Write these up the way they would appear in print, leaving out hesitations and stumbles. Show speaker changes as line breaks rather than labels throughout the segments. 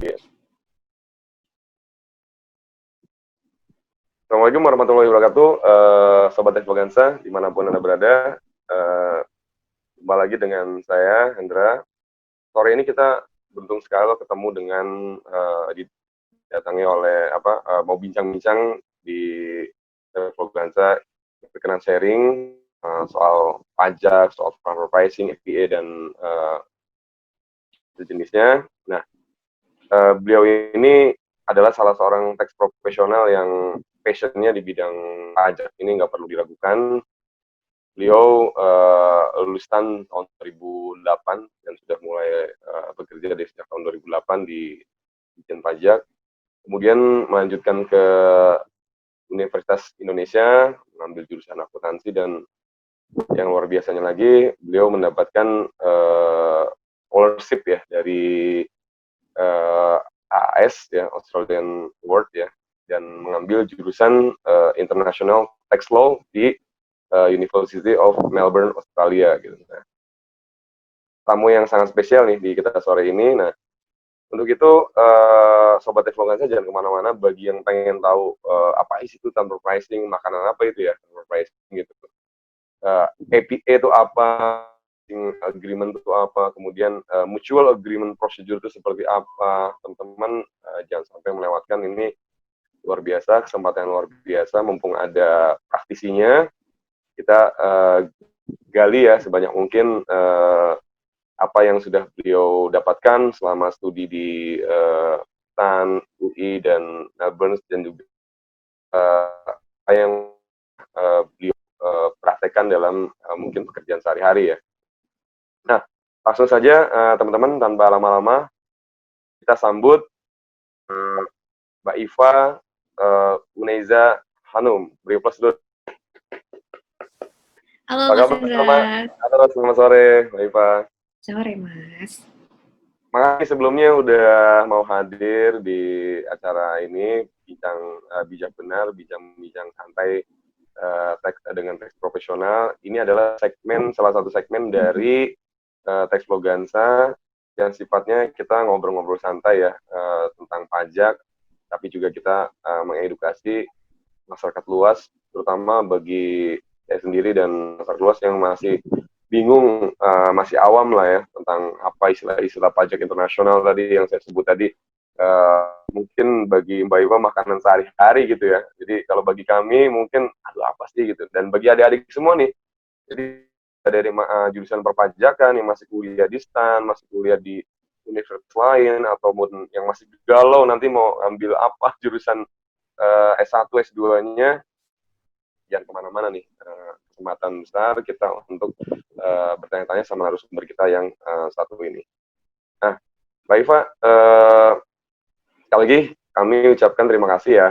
Iya. Assalamualaikum warahmatullahi wabarakatuh, Sobat Extravaganza, dimanapun Anda berada. Kembali lagi dengan saya, Hendra. Sore ini kita beruntung sekali ketemu dengan didatangi oleh mau bincang-bincang di Extravaganza, berkenan sharing soal pajak, soal transfer pricing, FBA, dan sejenisnya. Nah, beliau ini adalah salah seorang tax profesional yang passionnya di bidang pajak. Ini nggak perlu diragukan. Beliau lulusan tahun 2008 dan sudah mulai bekerja dari sejak tahun 2008 di Dijen Pajak. Kemudian melanjutkan ke Universitas Indonesia, mengambil jurusan akuntansi, dan yang luar biasanya lagi, beliau mendapatkan scholarship ya dari AS ya, Australian Award ya, dan mengambil jurusan International Tax Law di University of Melbourne, Australia gitu. Nah, tamu yang sangat spesial nih di kita sore ini. Nah, untuk itu Sobat Extravaganza jangan kemana-mana. Bagi yang pengen tahu apa isi itu transfer pricing, makanan apa itu ya transfer pricing gitu. APA itu apa, agreement itu apa, kemudian mutual agreement procedure itu seperti apa. Teman-teman jangan sampai melewatkan ini. Luar biasa, kesempatan yang luar biasa, mumpung ada praktisinya, kita gali ya sebanyak mungkin apa yang sudah beliau dapatkan selama studi di TAN, UI, dan Melbourne, dan juga apa yang beliau praktekkan dalam mungkin pekerjaan sehari-hari ya. Nah, langsung saja teman-teman, tanpa lama-lama, kita sambut Mbak Iva Uneza Hanum. Beri plus dulu.
Halo
Apa
Mas
kabar, Mbak?
Hendra.
Halo, selamat sore, Mbak Iva.
Sore Mas.
Makasih sebelumnya udah mau hadir di acara ini, bincang bijak benar, bincang santai dengan teks profesional. Ini adalah salah satu segmen dari teks Extravaganza yang sifatnya kita ngobrol-ngobrol santai ya tentang pajak, tapi juga kita mengedukasi masyarakat luas, terutama bagi saya sendiri dan masyarakat luas yang masih bingung, masih awam lah ya tentang apa istilah-istilah pajak internasional tadi yang saya sebut tadi. Mungkin bagi Mbak Iva makanan sehari-hari gitu ya. Jadi kalau bagi kami mungkin aduh apa sih gitu. Dan bagi adik-adik semua nih, jadi dari jurusan perpajakan yang masih kuliah di STAN, masih kuliah di universitas lain, ataupun yang masih galau nanti mau ambil apa jurusan S1, S2-nya, jangan kemana-mana nih. Kesempatan besar kita untuk bertanya-tanya sama narasumber kita yang satu ini. Nah, Mbak Iva, sekali lagi kami ucapkan terima kasih ya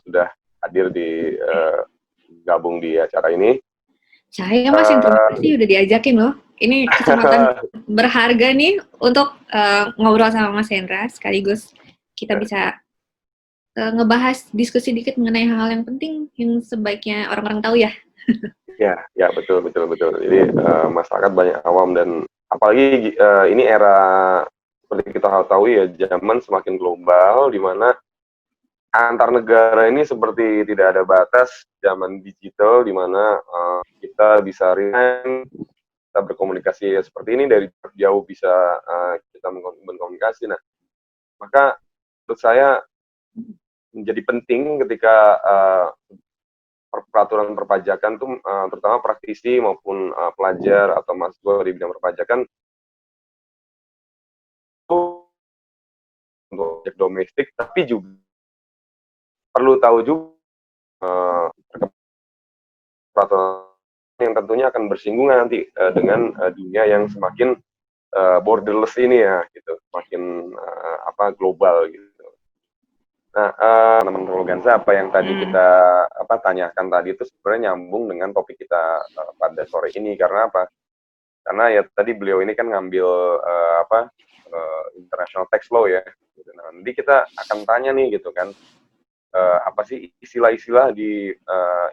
sudah hadir di gabung di acara ini.
Saya Mas yang terima kasih udah diajakin loh. Ini kesempatan berharga nih untuk ngobrol sama Mas Hendra, sekaligus kita bisa ngebahas diskusi dikit mengenai hal-hal yang penting yang sebaiknya orang-orang tahu ya.
Ya betul. Jadi masyarakat banyak awam, dan apalagi ini era seperti kita tahu ya, zaman semakin global, di mana antar negara ini seperti tidak ada batas, zaman digital di mana kita bisa real, kita berkomunikasi ya, seperti ini dari jauh bisa kita berkomunikasi. Nah, maka menurut saya menjadi penting ketika peraturan perpajakan tuh terutama praktisi maupun pelajar atau mahasiswa di bidang perpajakan untuk pajak domestik, tapi juga perlu tahu juga peraturan yang tentunya akan bersinggungan nanti dengan dunia yang semakin borderless ini ya, gitu, semakin global gitu. Nah, teman-teman Ganza, apa yang tadi kita tanyakan tadi itu sebenarnya nyambung dengan topik kita pada sore ini. Karena apa? Karena ya tadi beliau ini kan ngambil international tax law ya. Nah, nanti kita akan tanya nih gitu kan, apa sih istilah-istilah di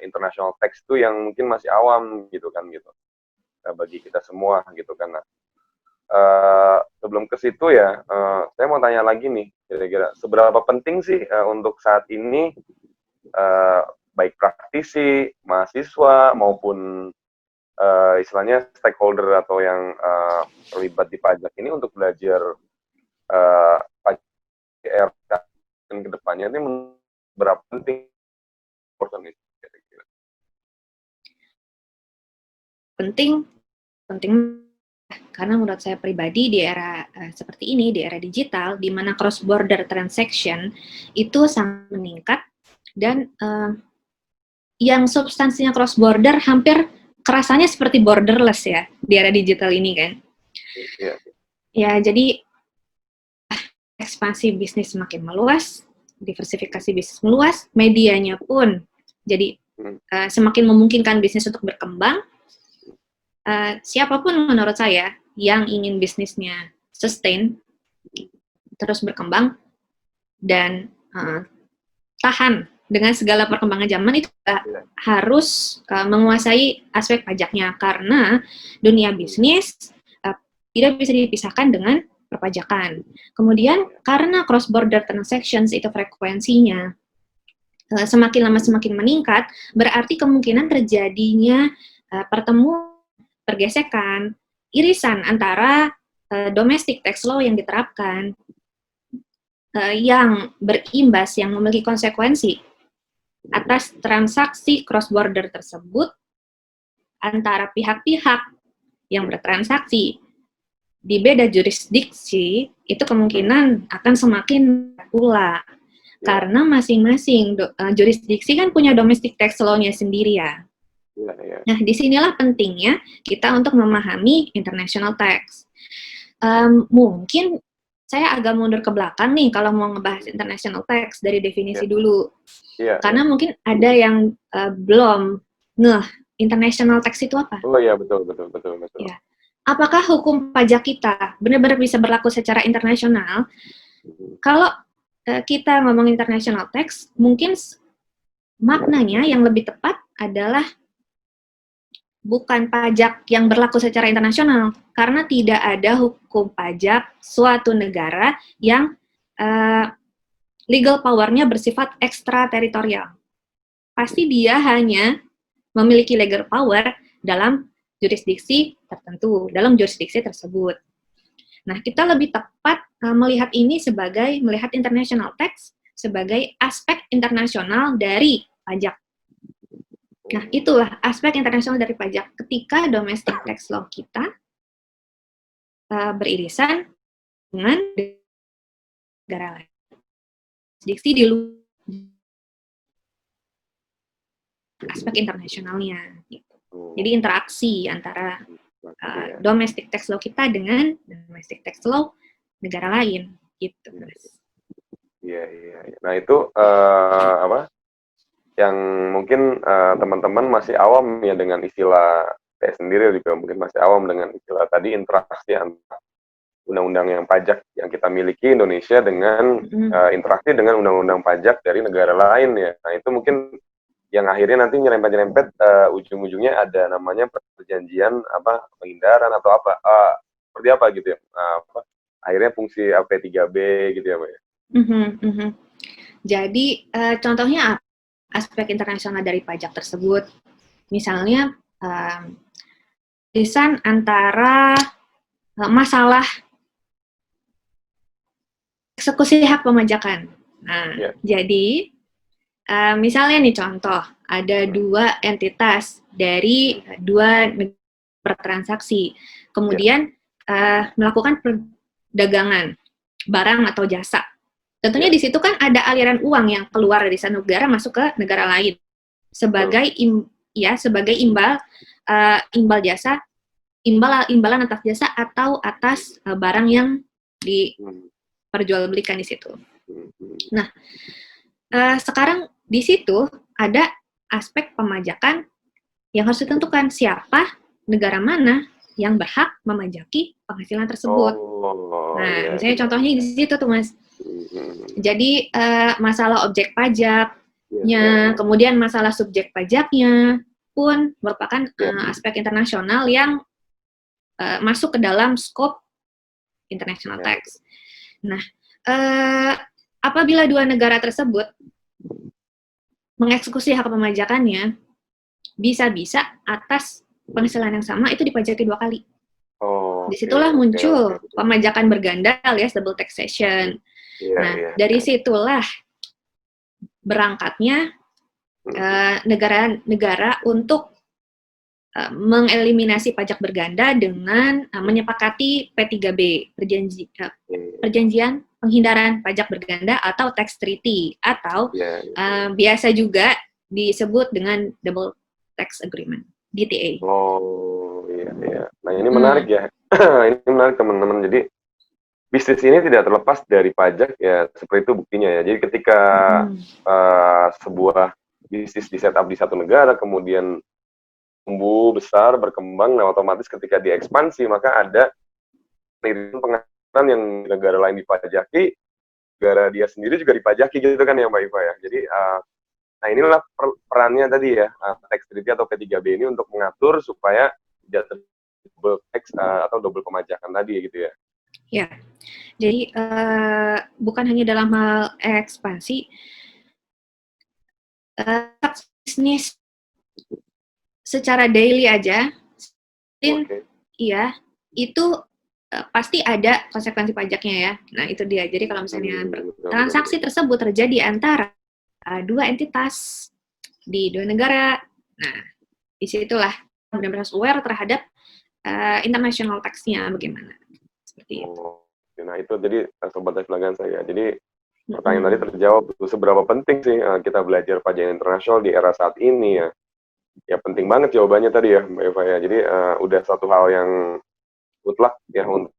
international tax itu yang mungkin masih awam gitu kan, gitu bagi kita semua gitu kan. Nah, sebelum ke situ ya, saya mau tanya lagi nih, kira-kira seberapa penting sih untuk saat ini baik praktisi, mahasiswa maupun istilahnya stakeholder atau yang terlibat di pajak ini untuk belajar pajak dan kedepannya ini berapa penting kira-kira?
Penting karena menurut saya pribadi di era seperti ini, di era digital, di mana cross border transaction itu sangat meningkat dan yang substansinya cross border hampir kerasanya seperti borderless ya di era digital ini kan.
Iya.
Ya jadi ekspansi bisnis semakin meluas, diversifikasi bisnis meluas, medianya pun jadi semakin memungkinkan bisnis untuk berkembang. Siapapun menurut saya yang ingin bisnisnya sustain, terus berkembang, dan tahan dengan segala perkembangan zaman itu harus menguasai aspek pajaknya, karena dunia bisnis tidak bisa dipisahkan dengan perpajakan. Kemudian karena cross border transactions itu frekuensinya semakin lama semakin meningkat, berarti kemungkinan terjadinya pertemuan, pergesekan, irisan antara domestic tax law yang diterapkan yang berimbas, yang memiliki konsekuensi atas transaksi cross border tersebut antara pihak-pihak yang bertransaksi di beda jurisdiksi, itu kemungkinan akan semakin pula. Karena masing-masing jurisdiksi kan punya domestic tax law-nya sendiri ya. Nah, disinilah pentingnya kita untuk memahami international tax. Mungkin saya agak mundur ke belakang nih kalau mau ngebahas international tax dari definisi dulu. Karena mungkin ada yang belum ngeh international tax itu apa.
Oh iya, betul.
Ya. Apakah hukum pajak kita benar-benar bisa berlaku secara internasional? Kalau kita ngomong international tax, mungkin maknanya yang lebih tepat adalah bukan pajak yang berlaku secara internasional, karena tidak ada hukum pajak suatu negara yang legal power-nya bersifat ekstrateritorial. Pasti dia hanya memiliki legal power dalam jurisdiksi tertentu, dalam jurisdiksi tersebut. Nah, kita lebih tepat melihat ini sebagai, melihat international tax sebagai aspek internasional dari pajak. Nah, itulah aspek internasional dari pajak. Ketika domestic tax law kita beririsan dengan negara lain. Jurisdiksi di luar aspek internasionalnya. Gitu. Jadi interaksi antara domestic tax law kita dengan domestic tax law negara lain. Gitu, Mas.
Iya. Nah, itu apa? Yang mungkin teman-teman masih awam ya dengan istilah, saya sendiri juga mungkin masih awam dengan istilah tadi, interaksi antara undang-undang yang pajak yang kita miliki Indonesia dengan interaksi dengan undang-undang pajak dari negara lain ya. Nah, itu mungkin yang akhirnya nanti nyerempet-nyerempet ujung-ujungnya ada namanya perjanjian apa penghindaran atau apa seperti apa gitu ya. Akhirnya fungsi P3B gitu ya, Mbak ya.
Jadi contohnya aspek internasional dari pajak tersebut, misalnya irisan antara masalah eksekusi hak pemajakan. Nah, jadi misalnya nih contoh, ada dua entitas dari dua negara bertransaksi, kemudian melakukan perdagangan barang atau jasa. Tentunya di situ kan ada aliran uang yang keluar dari satu negara masuk ke negara lain sebagai sebagai imbal jasa, imbalan atas jasa atau atas barang yang diperjualbelikan di situ. Nah, sekarang di situ ada aspek pemajakan yang harus ditentukan, siapa negara mana yang berhak memajaki penghasilan tersebut. Misalnya contohnya di situ tuh, Mas. Jadi masalah objek pajaknya, kemudian masalah subjek pajaknya pun merupakan aspek internasional yang masuk ke dalam skop international tax. Nah, apabila dua negara tersebut mengeksekusi hak pemajakannya, bisa-bisa atas penghasilan yang sama itu dipajaki 2 kali. Disitulah muncul pemajakan berganda alias double taxation. Dari situlah berangkatnya negara-negara untuk mengeliminasi pajak berganda dengan menyepakati P3B, perjanjian penghindaran pajak berganda atau tax treaty, atau biasa juga disebut dengan double tax agreement, DTA.
Nah, ini menarik ya. Ini menarik teman-teman. Jadi bisnis ini tidak terlepas dari pajak ya, seperti itu buktinya ya. Jadi ketika sebuah bisnis di-setup di satu negara, kemudian tumbuh besar, berkembang, nah otomatis ketika diekspansi, maka ada penghasilan yang negara lain dipajaki, negara dia sendiri juga dipajaki gitu kan ya Mbak Iva ya. Jadi, nah inilah perannya tadi ya, tax treaty atau P3B ini untuk mengatur supaya tidak double tax atau double pemajakan tadi gitu ya.
Ya, jadi bukan hanya dalam hal ekspansi, bisnis secara daily aja, iya, itu pasti ada konsekuensi pajaknya ya. Nah, itu dia. Jadi kalau misalnya transaksi tersebut terjadi antara dua entitas di dua negara, nah, disitulah benar-benar aware terhadap international tax-nya bagaimana. Seperti itu.
Nah, itu jadi sobat pelanggan saya. Jadi pertanyaan tadi terjawab, seberapa penting sih kita belajar pajak internasional di era saat ini ya. Ya penting banget jawabannya tadi ya Mbak Eva ya. Jadi udah satu hal yang mutlak ya untuk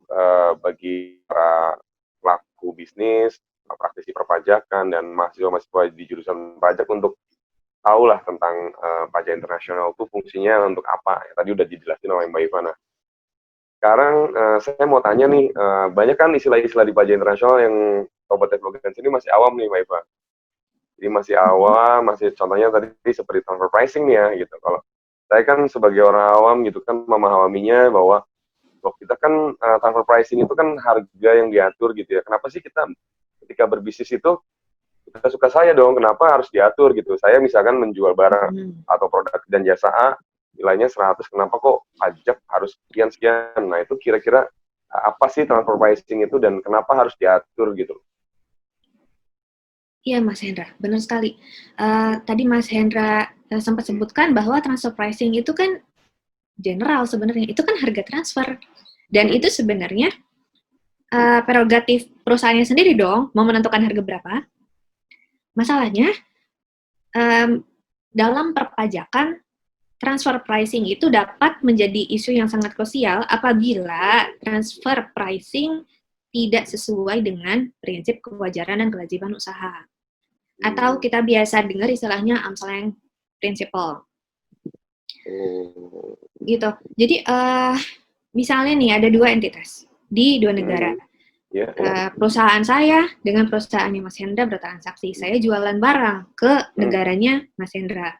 bagi para pelaku bisnis, praktisi perpajakan, dan mahasiswa-mahasiswa di jurusan pajak untuk tahu lah tentang pajak internasional itu fungsinya untuk apa. Ya, tadi udah dijelasin oleh Mbak Eva. Nah, sekarang saya mau tanya nih, banyak kan istilah-istilah di pajak internasional yang Sobat Advokasi ini masih awam nih Mbak Eva. Jadi masih awam, masih contohnya tadi seperti transfer pricing nih ya gitu. Kalau saya kan sebagai orang awam gitu kan memahaminya bahwa kita kan transfer pricing itu kan harga yang diatur gitu ya. Kenapa sih kita ketika berbisnis itu kita suka saya dong, kenapa harus diatur gitu. Saya misalkan menjual barang atau produk dan jasa A, nilainya 100, kenapa kok pajak harus sekian-sekian. Nah itu kira-kira apa sih transfer pricing itu dan kenapa harus diatur gitu.
Iya Mas Hendra, benar sekali. Tadi Mas Hendra sempat sebutkan bahwa transfer pricing itu kan general sebenarnya, itu kan harga transfer. Dan itu sebenarnya prerogatif perusahaannya sendiri dong, mau menentukan harga berapa. Masalahnya, dalam perpajakan, transfer pricing itu dapat menjadi isu yang sangat krusial apabila transfer pricing tidak sesuai dengan prinsip kewajaran dan kewajiban usaha. Atau kita biasa dengar istilahnya arm's length principle. Gitu. Jadi, misalnya nih ada dua entitas di dua negara. Perusahaan saya dengan perusahaannya Mas Hendra bertransaksi. Saya jualan barang ke negaranya Mas Hendra.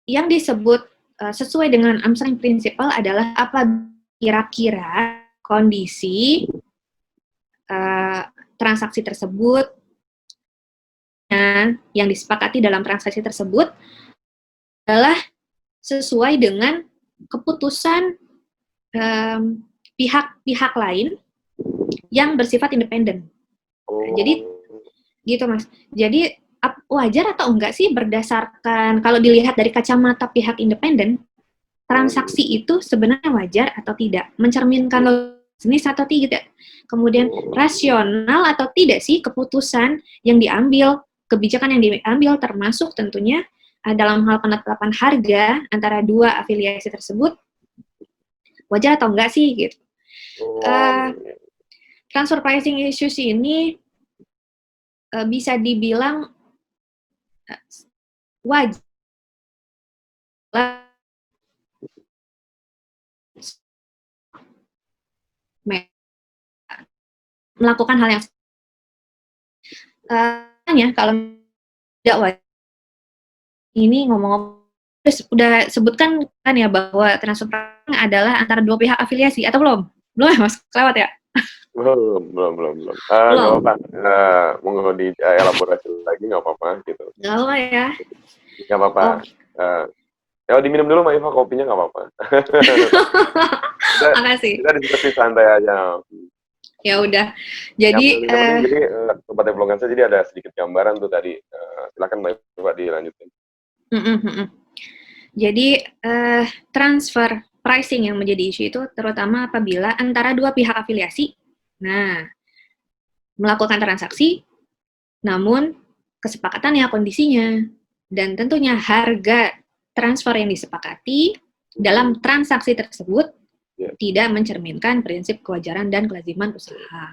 Yang disebut sesuai dengan arm's length principle adalah apa kira-kira kondisi transaksi tersebut yang disepakati dalam transaksi tersebut adalah sesuai dengan keputusan pihak-pihak lain yang bersifat independen. Jadi gitu Mas. Jadi wajar atau enggak sih berdasarkan kalau dilihat dari kacamata pihak independen, transaksi itu sebenarnya wajar atau tidak, mencerminkan bisnis atau tidak, kemudian rasional atau tidak sih keputusan yang diambil, kebijakan yang diambil, termasuk tentunya dalam hal penetapan harga antara dua afiliasi tersebut, wajar atau enggak sih gitu. Transfer pricing issues ini bisa dibilang wajar melakukan hal yang kalau tidak wajar. Ini ngomong-ngomong udah sebutkan kan ya bahwa transfer pricing adalah antara dua pihak afiliasi atau belum? Belum ya, Mas? Lewat ya?
Belum. Nggak
Belum.
apa-apa. Mau di elaborasi lagi nggak apa-apa gitu.
Nggak apa ya.
Nggak apa-apa.
Oh,
Ya diminum dulu Mbak Iva, kopinya nggak apa-apa. kita
makasih.
kita diskusi santai aja.
Ya udah.
Yang
Jadi,
penting jadi Sobat Development saya jadi ada sedikit gambaran tuh tadi. Silakan Mbak Iva dilanjutin.
jadi transfer pricing yang menjadi isu itu terutama apabila antara dua pihak afiliasi, nah, melakukan transaksi, namun kesepakatannya, kondisinya, dan tentunya harga transfer yang disepakati dalam transaksi tersebut tidak mencerminkan prinsip kewajaran dan kelaziman usaha.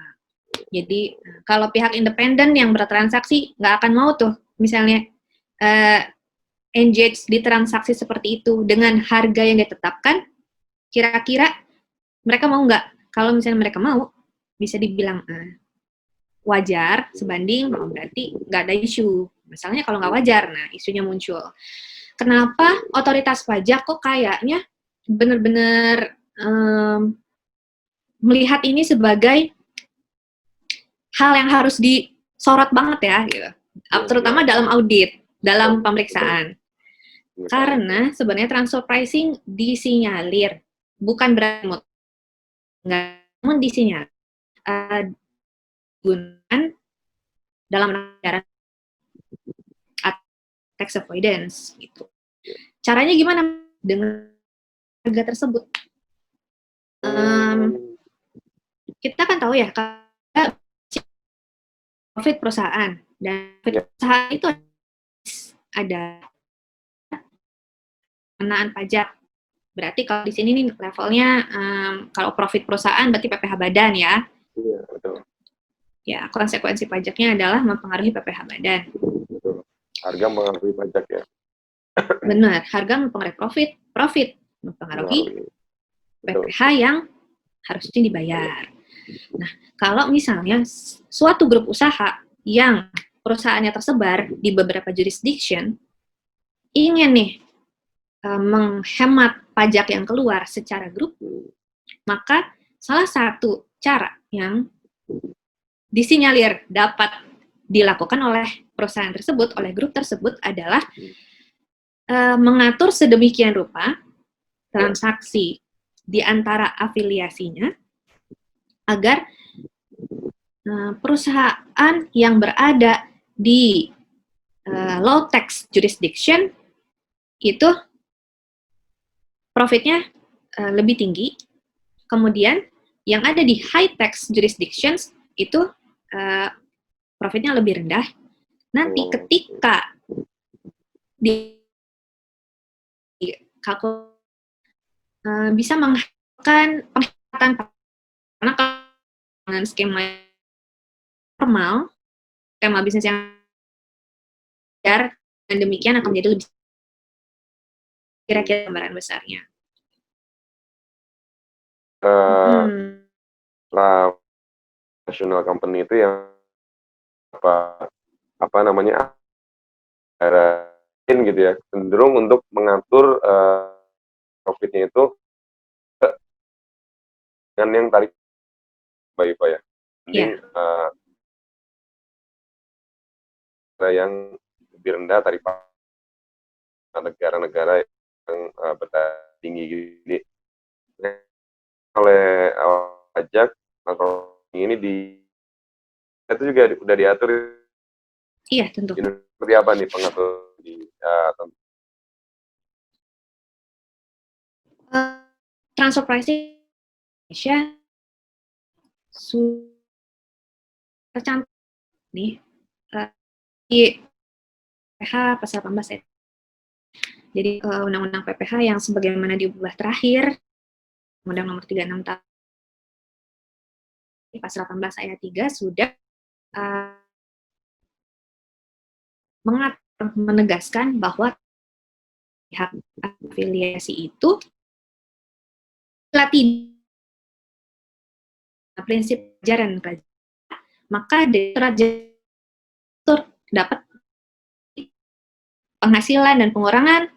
Jadi, kalau pihak independen yang bertransaksi nggak akan mau tuh, misalnya engage di transaksi seperti itu dengan harga yang ditetapkan, kira-kira mereka mau nggak? Kalau misalnya mereka mau, bisa dibilang wajar sebanding berarti nggak ada isu. Misalnya kalau nggak wajar, nah isunya muncul. Kenapa otoritas pajak kok kayaknya benar-benar melihat ini sebagai hal yang harus disorot banget ya, gitu. Terutama dalam audit, dalam pemeriksaan. Karena sebenarnya transfer pricing disinyalir, bukan berarti namun disinyalir gunakan dalam anggaran tax avoidance gitu. Caranya gimana dengan harga tersebut? Kita kan tahu ya, profit perusahaan dan profit perusahaan itu ada pengenaan pajak. Berarti kalau di sini nih levelnya kalau profit perusahaan berarti PPh badan ya.
Iya, betul.
Ya, konsekuensi pajaknya adalah mempengaruhi PPh badan.
Betul. Harga mempengaruhi pajak ya.
Benar, harga mempengaruhi profit mempengaruhi PPh yang harusnya dibayar. Nah, kalau misalnya suatu grup usaha yang perusahaannya tersebar di beberapa jurisdiction ingin nih menghemat pajak yang keluar secara grup, maka salah satu cara yang disinyalir dapat dilakukan oleh perusahaan tersebut, oleh grup tersebut adalah mengatur sedemikian rupa transaksi di antara afiliasinya agar perusahaan yang berada di low tax jurisdiction itu profitnya lebih tinggi, kemudian yang ada di high tax jurisdictions itu profitnya lebih rendah. Nanti ketika bisa menghasilkan penghematan karena dengan skema normal, skema bisnis yang wajar, dan demikian akan menjadi lebih kira-kira gambaran besarnya.
National company itu yang apa namanya gitu ya, cenderung untuk mengatur profitnya itu dengan yang tarif Mbak Iva ya. Mending yang lebih rendah tarif negara-negara yang bertarif tinggi gini. Oleh pajak atau ini itu juga udah diatur.
Iya, tentu.
Seperti apa nih pengatur di
transfer pricing Indonesia tercantum nih di PPh pasal 18 ya. Jadi undang-undang PPh yang sebagaimana diubah terakhir Undang Nomor 36 tahun pasal 18 ayat 3 sudah menegaskan bahwa pihak afiliasi itu latih prinsip ajaran kerajaan, maka direktur dapat penghasilan dan pengurangan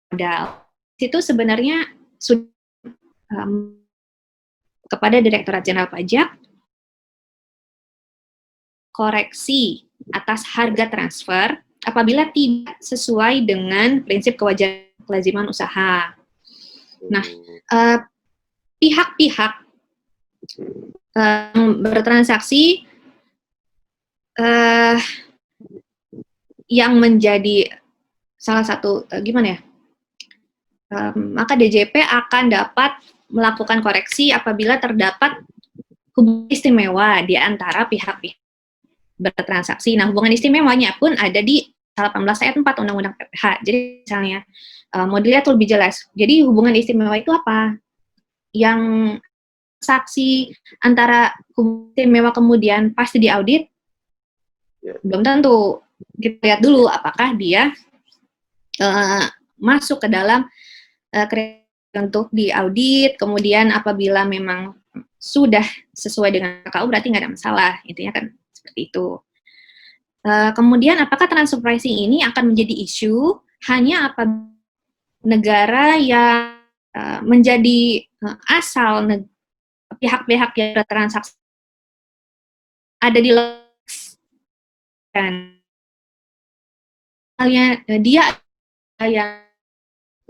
modal. Itu sebenarnya sudah kepada Direktorat Jenderal Pajak koreksi atas harga transfer apabila tidak sesuai dengan prinsip kewajiban usaha. Nah, pihak-pihak bertransaksi yang menjadi salah satu gimana ya? Maka DJP akan dapat melakukan koreksi apabila terdapat hubungan istimewa di antara pihak-pihak bertransaksi. Nah, hubungan istimewanya pun ada di 18 ayat 4 Undang-Undang PPH. Jadi misalnya mau dilihat lebih jelas. Jadi hubungan istimewa itu apa? Yang saksi antara hubungan istimewa kemudian pasti diaudit? Belum tentu. Kita lihat dulu apakah dia masuk ke dalam untuk diaudit, kemudian apabila memang sudah sesuai dengan KKU berarti nggak ada masalah, intinya kan seperti itu. Kemudian apakah transfer pricing ini akan menjadi isu hanya apabila negara yang menjadi asal pihak-pihak yang bertransaksi ada di dan halnya dia yang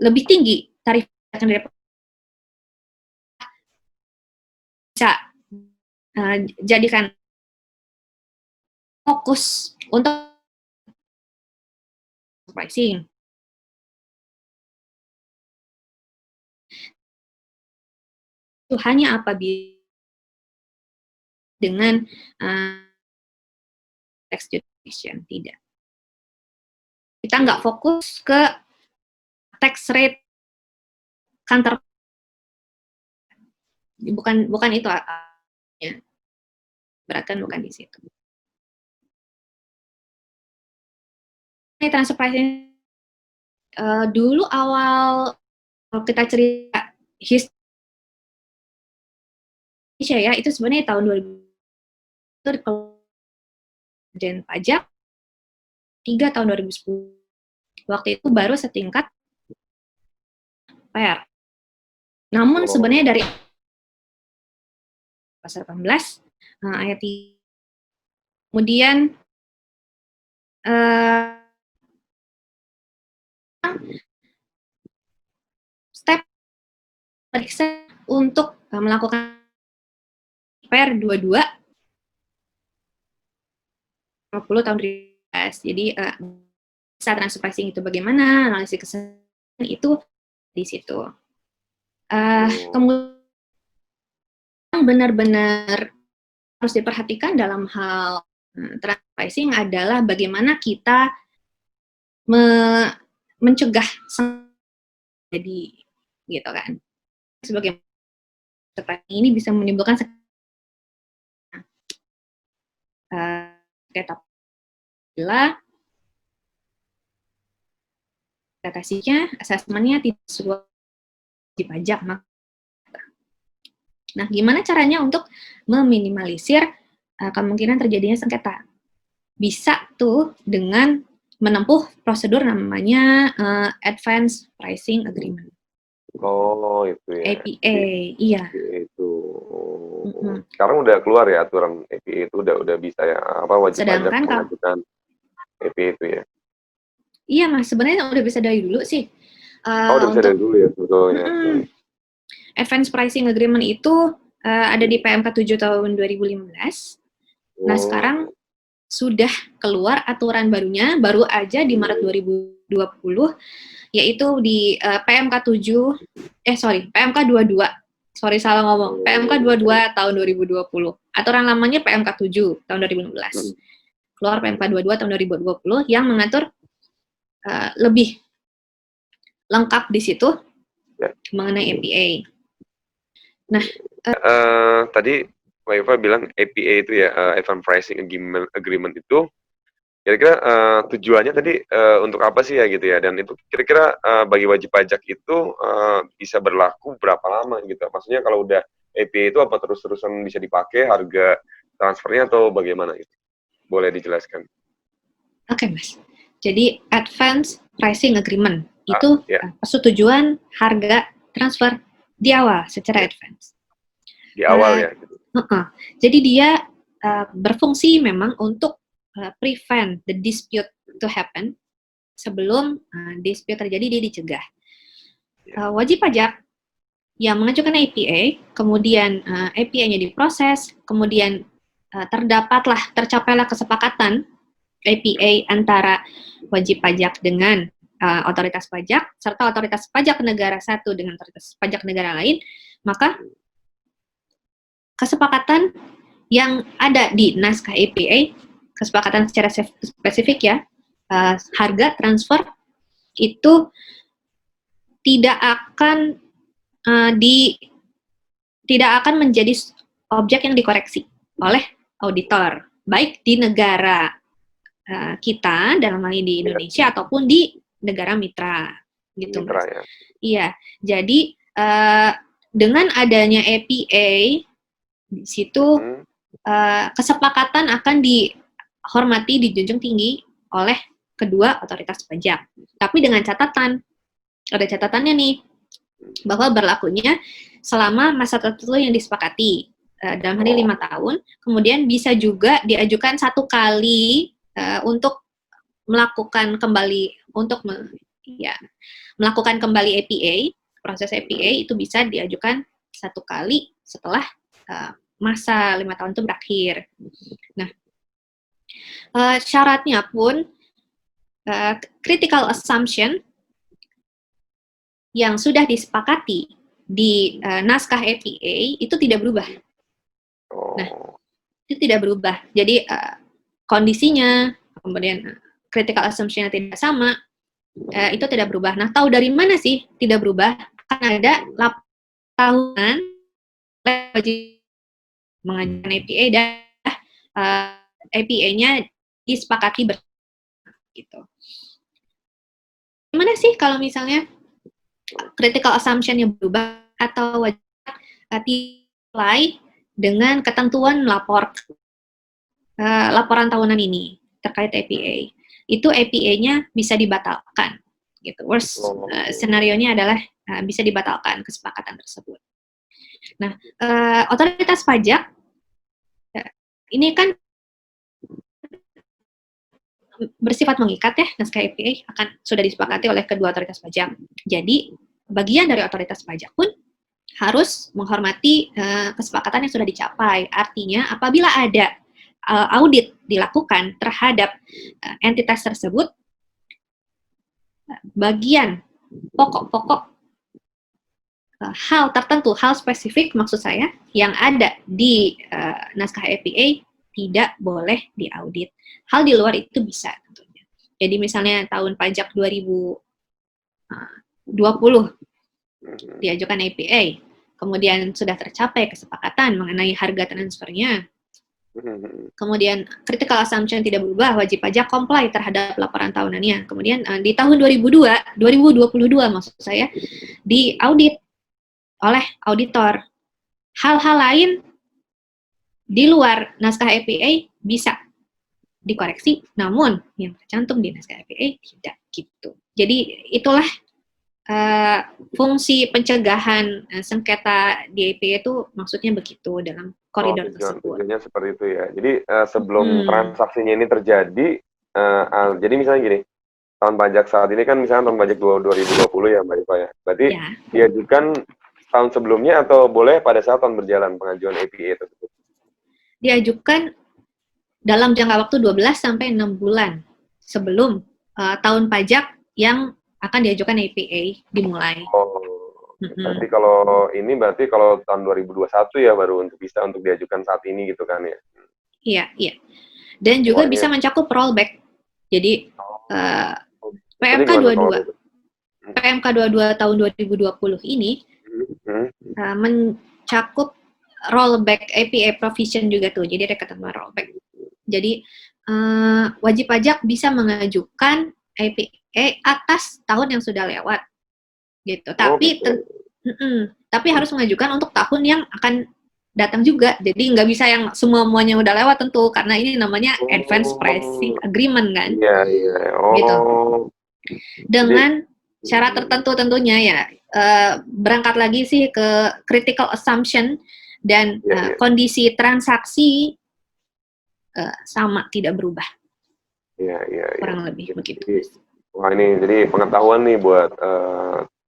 lebih tinggi tarif akan bisa jadikan fokus untuk pricing. Itu hanya apabila dengan tax jurisdiction, tidak. Kita nggak fokus ke tax rate kantor, bukan itu ya. Beratkan bukan di situ. Ini transfer pricing dulu awal kita cerita Indonesia ya, itu sebenarnya tahun 2000 itu Dirjen Pajak 3 tahun 2010. Waktu itu baru setingkat PR. Namun sebenarnya dari pasal 18 ayat 3 kemudian step periksa untuk melakukan PR 22 50 tahun 2015. Jadi saat transfer pricing itu bagaimana, analisis kesehatan itu di situ. Kemudian benar-benar harus diperhatikan dalam hal transfer pricing adalah bagaimana kita mencegah jadi gitu kan. Sebagai ini bisa menimbulkan bila ekspektasinya, asesmennya tidak sesuai di pajak. Nah, gimana caranya untuk meminimalisir kemungkinan terjadinya sengketa? Bisa tuh dengan menempuh prosedur namanya Advanced Pricing Agreement.
Oh, itu ya.
APA, iya.
Itu. Sekarang udah keluar ya aturan APA itu udah bisa ya wajib pajak mengajukan APA itu ya.
Iya Mas, sebenarnya udah bisa dari dulu sih.
Udah bisa dari dulu ya sebetulnya.
Advanced Pricing Agreement itu ada di PMK 7 tahun 2015. Nah, sekarang sudah keluar aturan barunya, baru aja di Maret 2020, yaitu di PMK 22. Sorry, salah ngomong. PMK 22 tahun 2020. Aturan lamanya PMK 7 tahun 2016. Keluar PMK 22 tahun 2020 yang mengatur lebih lengkap di situ mengenai APA. Nah,
tadi Mbak Eva bilang APA itu ya, Advanced Pricing Agreement itu kira-kira tujuannya tadi untuk apa sih ya gitu ya, dan itu kira-kira bagi wajib pajak itu bisa berlaku berapa lama gitu, maksudnya kalau udah APA itu apa terus-terusan bisa dipakai harga transfernya atau bagaimana gitu, boleh dijelaskan?
Oke Mas, jadi Advanced Pricing Agreement Itu persetujuan harga transfer di awal secara advance.
Di awal ya. Gitu.
Jadi dia berfungsi memang untuk prevent the dispute to happen sebelum dispute terjadi, dia dicegah. Wajib pajak yang mengajukan APA, kemudian APA-nya diproses, kemudian tercapailah kesepakatan APA antara wajib pajak dengan otoritas pajak, serta otoritas pajak negara satu dengan otoritas pajak negara lain, maka kesepakatan yang ada di naskah APA, kesepakatan secara spesifik ya, harga transfer itu tidak akan menjadi objek yang dikoreksi oleh auditor, baik di negara kita dalam hal ini di Indonesia ataupun di negara mitra, gitu Mas. Ya. Iya, jadi dengan adanya APA di situ kesepakatan akan dihormati, dijunjung tinggi oleh kedua otoritas pajak. Tapi dengan catatan, ada catatannya nih, bahwa berlakunya selama masa tertentu yang disepakati, dalam hal ini 5 tahun, kemudian bisa juga diajukan 1 kali untuk melakukan kembali melakukan kembali APA, proses APA itu bisa diajukan 1 kali setelah masa 5 tahun itu berakhir. Nah, syaratnya pun critical assumption yang sudah disepakati di naskah APA itu tidak berubah. Nah, itu tidak berubah. Jadi kondisinya, kemudian critical assumption-nya tidak sama, itu tidak berubah. Nah, tahu dari mana sih tidak berubah? Kan ada tahunan wajib mengajukan APA dan APA-nya disepakati bersama gitu. Gimana sih kalau misalnya critical assumption yang berubah atau wajib apply dengan ketentuan laporan tahunan ini terkait APA? Itu APA-nya bisa dibatalkan gitu. Worst scenario-nya adalah bisa dibatalkan kesepakatan tersebut. Nah, otoritas pajak ini kan bersifat mengikat ya, naskah APA sudah disepakati oleh kedua otoritas pajak. Jadi, bagian dari otoritas pajak pun harus menghormati kesepakatan yang sudah dicapai. Artinya, apabila ada audit dilakukan terhadap entitas tersebut, bagian pokok-pokok hal tertentu, hal spesifik maksud saya, yang ada di naskah APA tidak boleh diaudit. Hal di luar itu bisa tentunya. Jadi misalnya tahun pajak 2020 diajukan APA, kemudian sudah tercapai kesepakatan mengenai harga transfernya, kemudian critical assumption tidak berubah, wajib pajak comply terhadap laporan tahunannya. Kemudian di tahun 2022 maksud saya, diaudit oleh auditor. Hal-hal lain di luar naskah APA bisa dikoreksi, namun yang tercantum di naskah APA tidak gitu. Jadi itulah fungsi pencegahan sengketa di APA itu maksudnya begitu dalam koridor tersebut.
Tujuannya seperti itu ya. Jadi sebelum transaksinya ini terjadi, jadi misalnya gini, tahun pajak saat ini kan misalnya tahun pajak 2020 ya Mbak Iva ya. Berarti diajukan tahun sebelumnya atau boleh pada saat tahun berjalan pengajuan APA tersebut?
Diajukan dalam jangka waktu 12 sampai 6 bulan sebelum tahun pajak yang akan diajukan APA dimulai.
Berarti berarti kalau tahun 2021 ya baru bisa untuk diajukan saat ini gitu kan ya?
Iya. Dan juga bisa mencakup rollback. Jadi PMK 22 tahun 2020 ini mencakup rollback APA provision juga tuh. Jadi ada ketentuan rollback. Jadi wajib pajak bisa mengajukan APA atas tahun yang sudah lewat, gitu. Tapi harus mengajukan untuk tahun yang akan datang juga. Jadi nggak bisa yang semuanya udah lewat tentu, karena ini namanya advance pricing agreement kan.
Iya.
Gitu. Dengan syarat tertentu tentunya ya. Berangkat lagi sih ke critical assumption dan kondisi transaksi sama, tidak berubah. Kurang lebih begitu.
Wah, ini jadi pengetahuan nih buat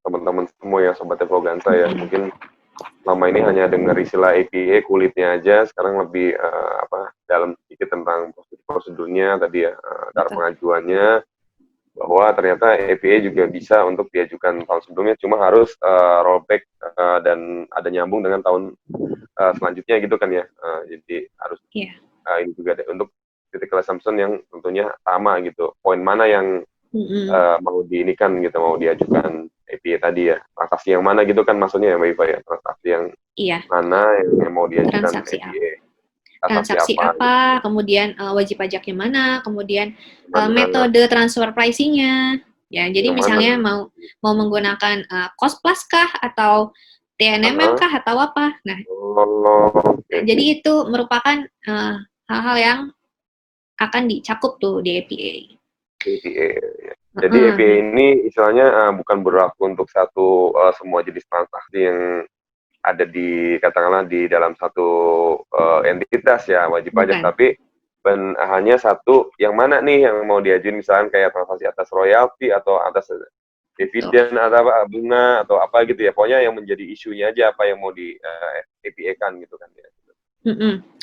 teman-teman semua ya, Sobat Evoganza ya. Mungkin selama ini hanya dengar istilah APA kulitnya aja, sekarang lebih dalam sedikit tentang prosedurnya tadi ya, cara pengajuannya, bahwa ternyata APA juga bisa untuk diajukan tahun sebelumnya, cuma harus rollback dan ada nyambung dengan tahun selanjutnya gitu kan ya. Jadi harus ini juga untuk critical assumption yang tentunya sama gitu. Poin mana yang mau diinikan gitu, mau diajukan APA tadi ya. Transaksi yang mana gitu kan maksudnya ya Mbak Iva ya. Transaksi yang mana yang mau diajukan APA.
Transaksi apa, kemudian wajib pajaknya mana, kemudian metode transfer pricing-nya. Ya, jadi misalnya mau menggunakan cost plus kah atau TNMM kah atau apa. Nah, jadi itu merupakan hal-hal yang akan dicakup tuh di APA.
Jadi APA ini istilahnya bukan berlaku untuk semua jenis transaksi yang ada di katakanlah di dalam satu entitas ya wajib pajak, tapi hanya satu yang mana nih yang mau diajuin, misalnya kayak transaksi atas royalti atau atas dividen atau bunga atau apa gitu ya, pokoknya yang menjadi isunya aja apa yang mau di APA-kan gitu kan ya.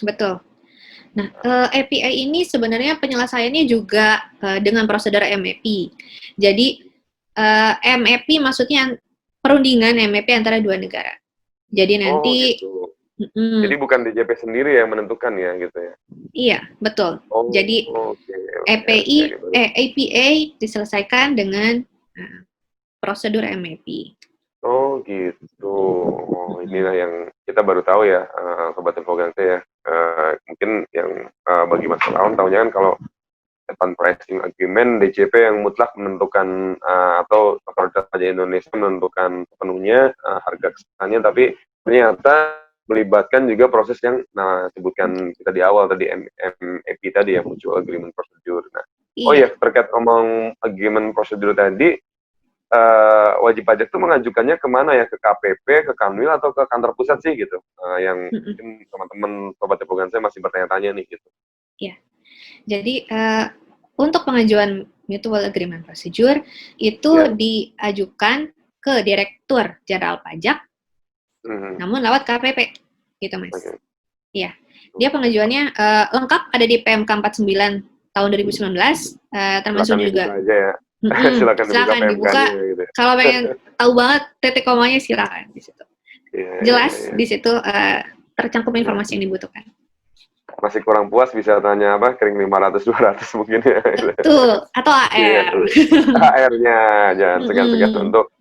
Betul. Nah, APA ini sebenarnya penyelesaiannya juga dengan prosedur MAP. Jadi MAP maksudnya perundingan MAP antara dua negara. Jadi nanti
gitu. Jadi bukan DJP sendiri yang menentukan ya gitu ya.
Iya, betul. Jadi APA diselesaikan dengan prosedur MAP.
Oh gitu. Inilah yang kita baru tahu ya, Sobat Infoganza ya. Mungkin yang bagi masyarakat tahunya kan kalau Advance Pricing Agreement DJP yang mutlak menentukan atau Otoritas Pajak Indonesia menentukan sepenuhnya harga keseluruhannya, tapi ternyata melibatkan juga proses yang sebutkan kita di awal tadi MAP tadi ya, Mutual Agreement Procedure. Nah, terkait ngomong agreement procedure tadi, wajib pajak itu mengajukannya kemana ya, ke KPP, ke Kanwil atau ke kantor pusat sih gitu, yang mungkin teman-teman Sobat Evoganza masih bertanya-tanya nih gitu.
Iya. Jadi untuk pengajuan Mutual Agreement Procedure itu diajukan ke Direktur Jenderal Pajak, namun lewat KPP, gitu Mas. Iya. Dia pengajuannya lengkap ada di PMK 49 tahun 2019, termasuk
silakan
juga.
Aja ya.
Silakan dibuka. Gitu. Kalau pengen tahu banget titik komanya silakan di situ. Jelas di situ tercantum informasi yang dibutuhkan.
Masih kurang puas bisa tanya kering 500-200 mungkin ya.
Betul, atau AR.
AR-nya jangan segan-segan untuk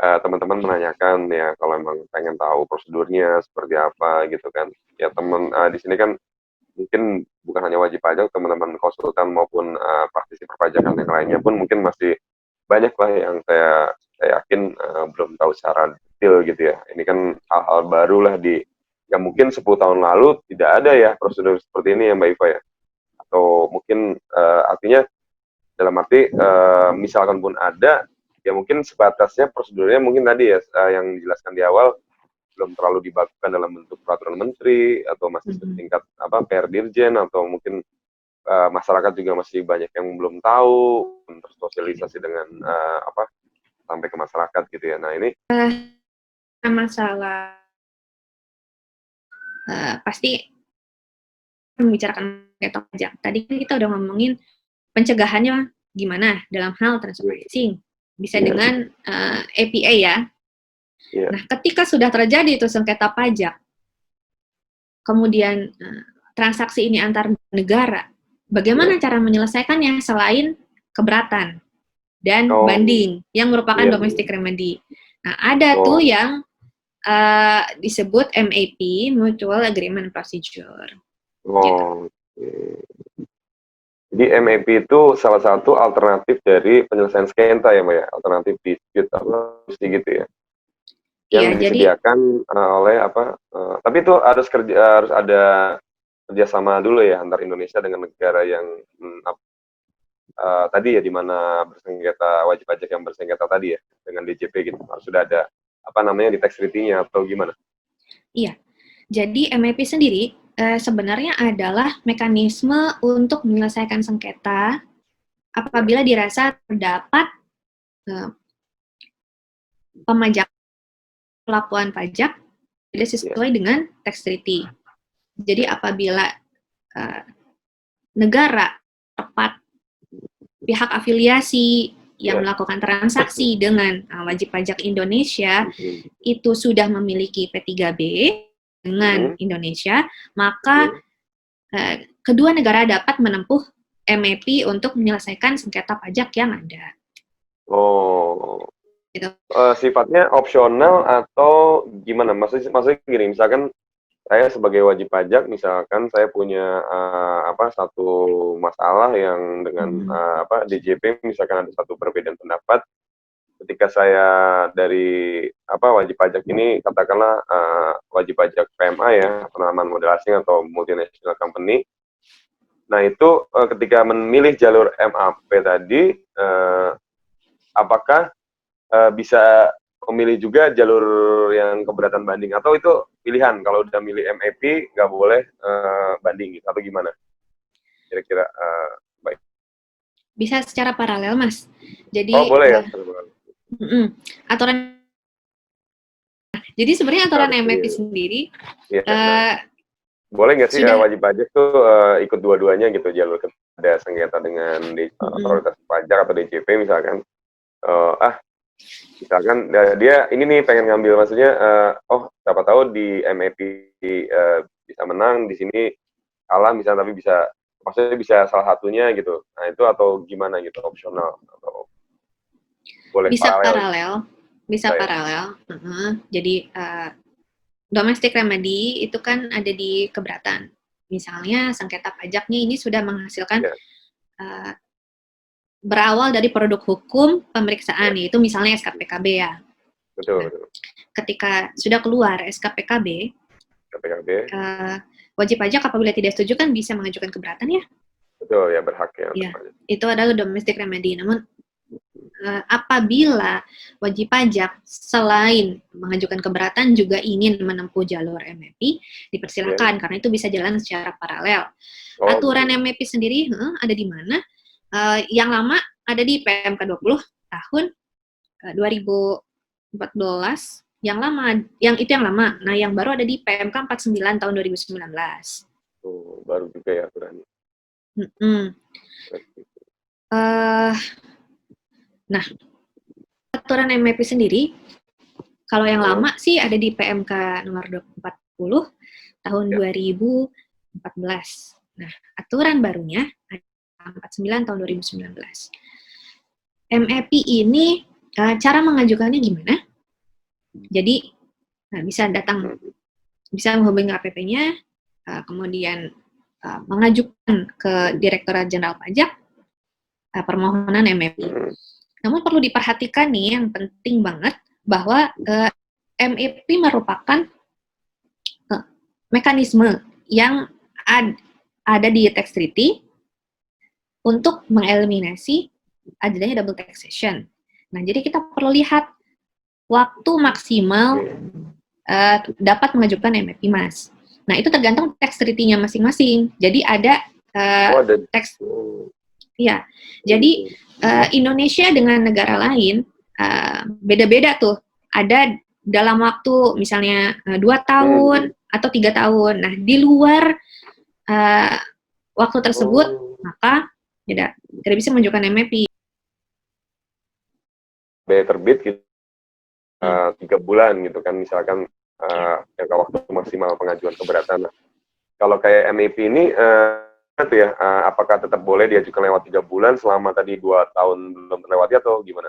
teman-teman menanyakan ya, kalau emang pengen tahu prosedurnya seperti apa gitu kan. Ya teman di sini kan mungkin bukan hanya wajib pajak, teman-teman konsultan maupun praktisi perpajakan yang lainnya pun mungkin masih banyak lah yang saya yakin belum tahu secara detail gitu ya. Ini kan hal-hal baru lah yang mungkin 10 tahun lalu tidak ada ya prosedur seperti ini ya Mbak Iva ya. Atau mungkin artinya dalam arti misalkan pun ada, ya mungkin sebatasnya prosedurnya mungkin tadi ya yang dijelaskan di awal belum terlalu dibakukan dalam bentuk peraturan menteri atau masih setingkat PR Dirjen, atau mungkin masyarakat juga masih banyak yang belum tahu, tersosialisasi dengan sampai ke masyarakat gitu ya. Nah ini
masalah pasti membicarakan pajak. Tadi kan kita udah ngomongin pencegahannya gimana dalam hal transfer pricing, bisa dengan APA ya. Nah, ketika sudah terjadi itu sengketa pajak, kemudian transaksi ini antar negara, bagaimana cara menyelesaikannya selain keberatan dan banding yang merupakan domestic remedy. Nah, ada tuh yang disebut MAP, Mutual Agreement Procedure.
Jadi MAP itu salah satu alternatif dari penyelesaian sengketa ya Mbak ya, alternatif dispute gitu ya. Yang disediakan oleh tapi itu harus ada kerjasama dulu ya antar Indonesia dengan negara yang tadi ya, di mana bersengketa wajib pajak yang bersengketa tadi ya dengan DJP gitu, harus sudah ada apa namanya di tax treaty-nya atau gimana?
Iya, jadi MAP sendiri sebenarnya adalah mekanisme untuk menyelesaikan sengketa apabila dirasa terdapat pemajak pelaporan pajak tidak sesuai dengan tax treaty. Jadi apabila negara tepat pihak afiliasi yang melakukan transaksi dengan wajib pajak Indonesia itu sudah memiliki P3B dengan Indonesia, maka kedua negara dapat menempuh MAP untuk menyelesaikan sengketa pajak yang ada.
Oh,
gitu.
Sifatnya opsional atau gimana? Maksudnya gini, misalkan saya sebagai wajib pajak, misalkan saya punya satu masalah yang dengan DJP, misalkan ada satu perbedaan pendapat, ketika saya dari wajib pajak ini, katakanlah wajib pajak PMA ya, penanaman modal asing atau multinational company. Nah itu ketika memilih jalur MAP tadi, apakah bisa memilih juga jalur yang keberatan banding, atau itu pilihan kalau udah milih MAP nggak boleh banding gitu, atau gimana? Kira-kira baik.
Bisa secara paralel, Mas. Jadi
boleh ya.
Aturan. Jadi sebenarnya aturan MAP sendiri
boleh nggak sih wajib pajak tuh ikut dua-duanya gitu, jalur ada sengketa dengan otoritas pajak atau DJP misalkan. Misalkan dia ini nih pengen ngambil, maksudnya siapa tahu di MAP bisa menang, di sini kalah misalnya, tapi maksudnya bisa salah satunya gitu. Nah itu atau gimana gitu, opsional atau boleh
bisa
paralel?
Bisa paralel. Jadi domestic remedy itu kan ada di keberatan. Misalnya sengketa pajaknya ini sudah menghasilkan berawal dari produk hukum pemeriksaan, yaitu misalnya SKPKB ya.
Betul.
Ketika sudah keluar SKPKB, wajib pajak apabila tidak setuju kan bisa mengajukan keberatan ya.
Betul ya, berhak ya.
Itu adalah domestic remedy. Namun apabila wajib pajak selain mengajukan keberatan juga ingin menempuh jalur MAP, dipersilakan karena itu bisa jalan secara paralel. Aturan MAP sendiri ada di mana? Yang lama ada di PMK 20 tahun 2014, yang lama. Nah, yang baru ada di PMK 49 tahun 2019.
Baru juga ya aturannya.
Nah, aturan MAP sendiri, kalau yang lama sih ada di PMK nomor 40 tahun 2014. Nah, aturan barunya ada 49 tahun 2019. MAP ini cara mengajukannya gimana? Jadi bisa menghubungi KPP-nya, kemudian mengajukan ke Direktorat Jenderal Pajak permohonan MAP. Namun perlu diperhatikan nih yang penting banget bahwa MAP merupakan mekanisme yang ada di tax treaty untuk mengeliminasi adanya double taxation. Nah, jadi kita perlu lihat waktu maksimal dapat mengajukan MAP, Mas. Nah, itu tergantung tax treaty-nya masing-masing. Jadi ada tax. Ya, jadi Indonesia dengan negara lain beda-beda tuh. Ada dalam waktu misalnya 2 tahun atau 3 tahun. Nah, di luar waktu tersebut, maka tidak bisa menunjukkan MAP.
Terbit gitu 3 bulan gitu kan, misalkan jangka waktu maksimal pengajuan keberatan. Nah, kalau kayak MAP ini apakah tetap boleh diajukan lewat 3 bulan selama tadi 2 tahun belum terlewati atau gimana?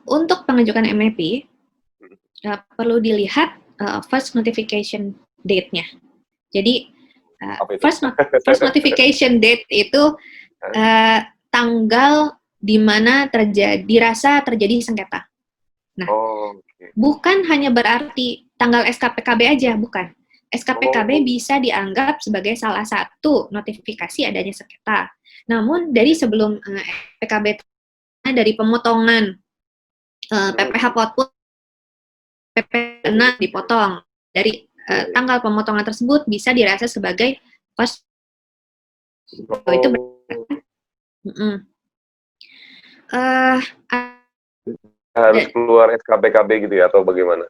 Untuk pengajukan MAP perlu dilihat first notification date-nya. Jadi first notification date itu tanggal di mana dirasa terjadi sengketa. Nah, bukan hanya berarti tanggal SKPKB aja, bukan. SKPKB bisa dianggap sebagai salah satu notifikasi adanya sengketa. Namun dari sebelum PKB dari pemotongan PPh Potput PP 6 dipotong dari tanggal pemotongan tersebut bisa dirasa sebagai cost itu
harus keluar SKPKB gitu ya atau bagaimana?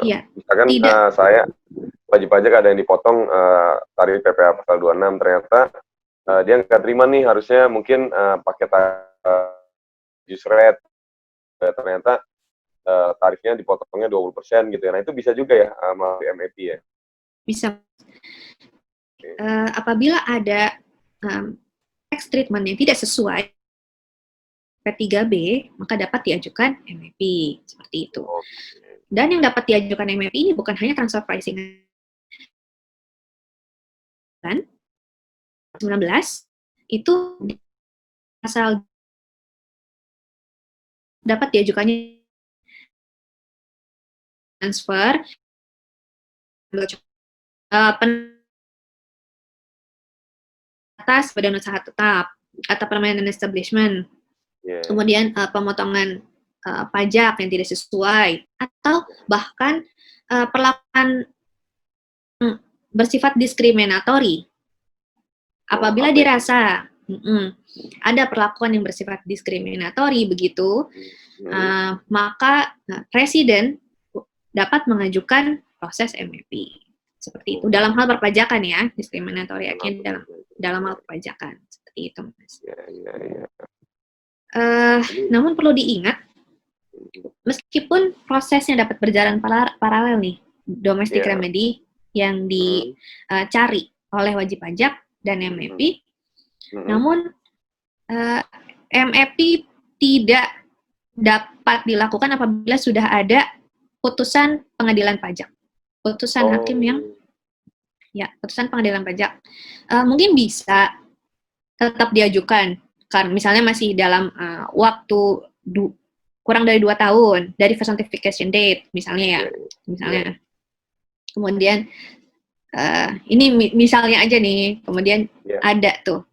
Iya.
Misalkan saya wajib pajak ada yang dipotong tarif PPh pasal 26 ternyata dia nggak terima nih, harusnya mungkin pakai use rate, ternyata tarifnya dipotongnya 20% gitu ya. Nah, itu bisa juga ya melalui MAP ya?
Bisa. Apabila ada tax treatment yang tidak sesuai P3B, maka dapat diajukan MAP, seperti itu. Dan yang dapat diajukan MAP ini bukan hanya transfer pricing. Kan? 19 itu asal dapat diajukannya transfer atas badan usaha tetap atau permanent establishment. Kemudian pemotongan pajak yang tidak sesuai atau bahkan perlakuan bersifat diskriminatori. Apabila dirasa ada perlakuan yang bersifat diskriminatori begitu, maka presiden dapat mengajukan proses MAP. Seperti itu. Dalam hal perpajakan ya, discriminatory act-nya dalam hal perpajakan. Seperti itu, Mas. Namun perlu diingat, meskipun prosesnya dapat berjalan paralel nih, domestic remedy yang dicari oleh wajib pajak dan MAP, namun MAP tidak dapat dilakukan apabila sudah ada putusan pengadilan pajak, putusan hakim yang putusan pengadilan pajak. Mungkin bisa tetap diajukan karena misalnya masih dalam waktu kurang dari 2 tahun dari first notification date misalnya misalnya. Kemudian ini misalnya aja nih, kemudian ada tuh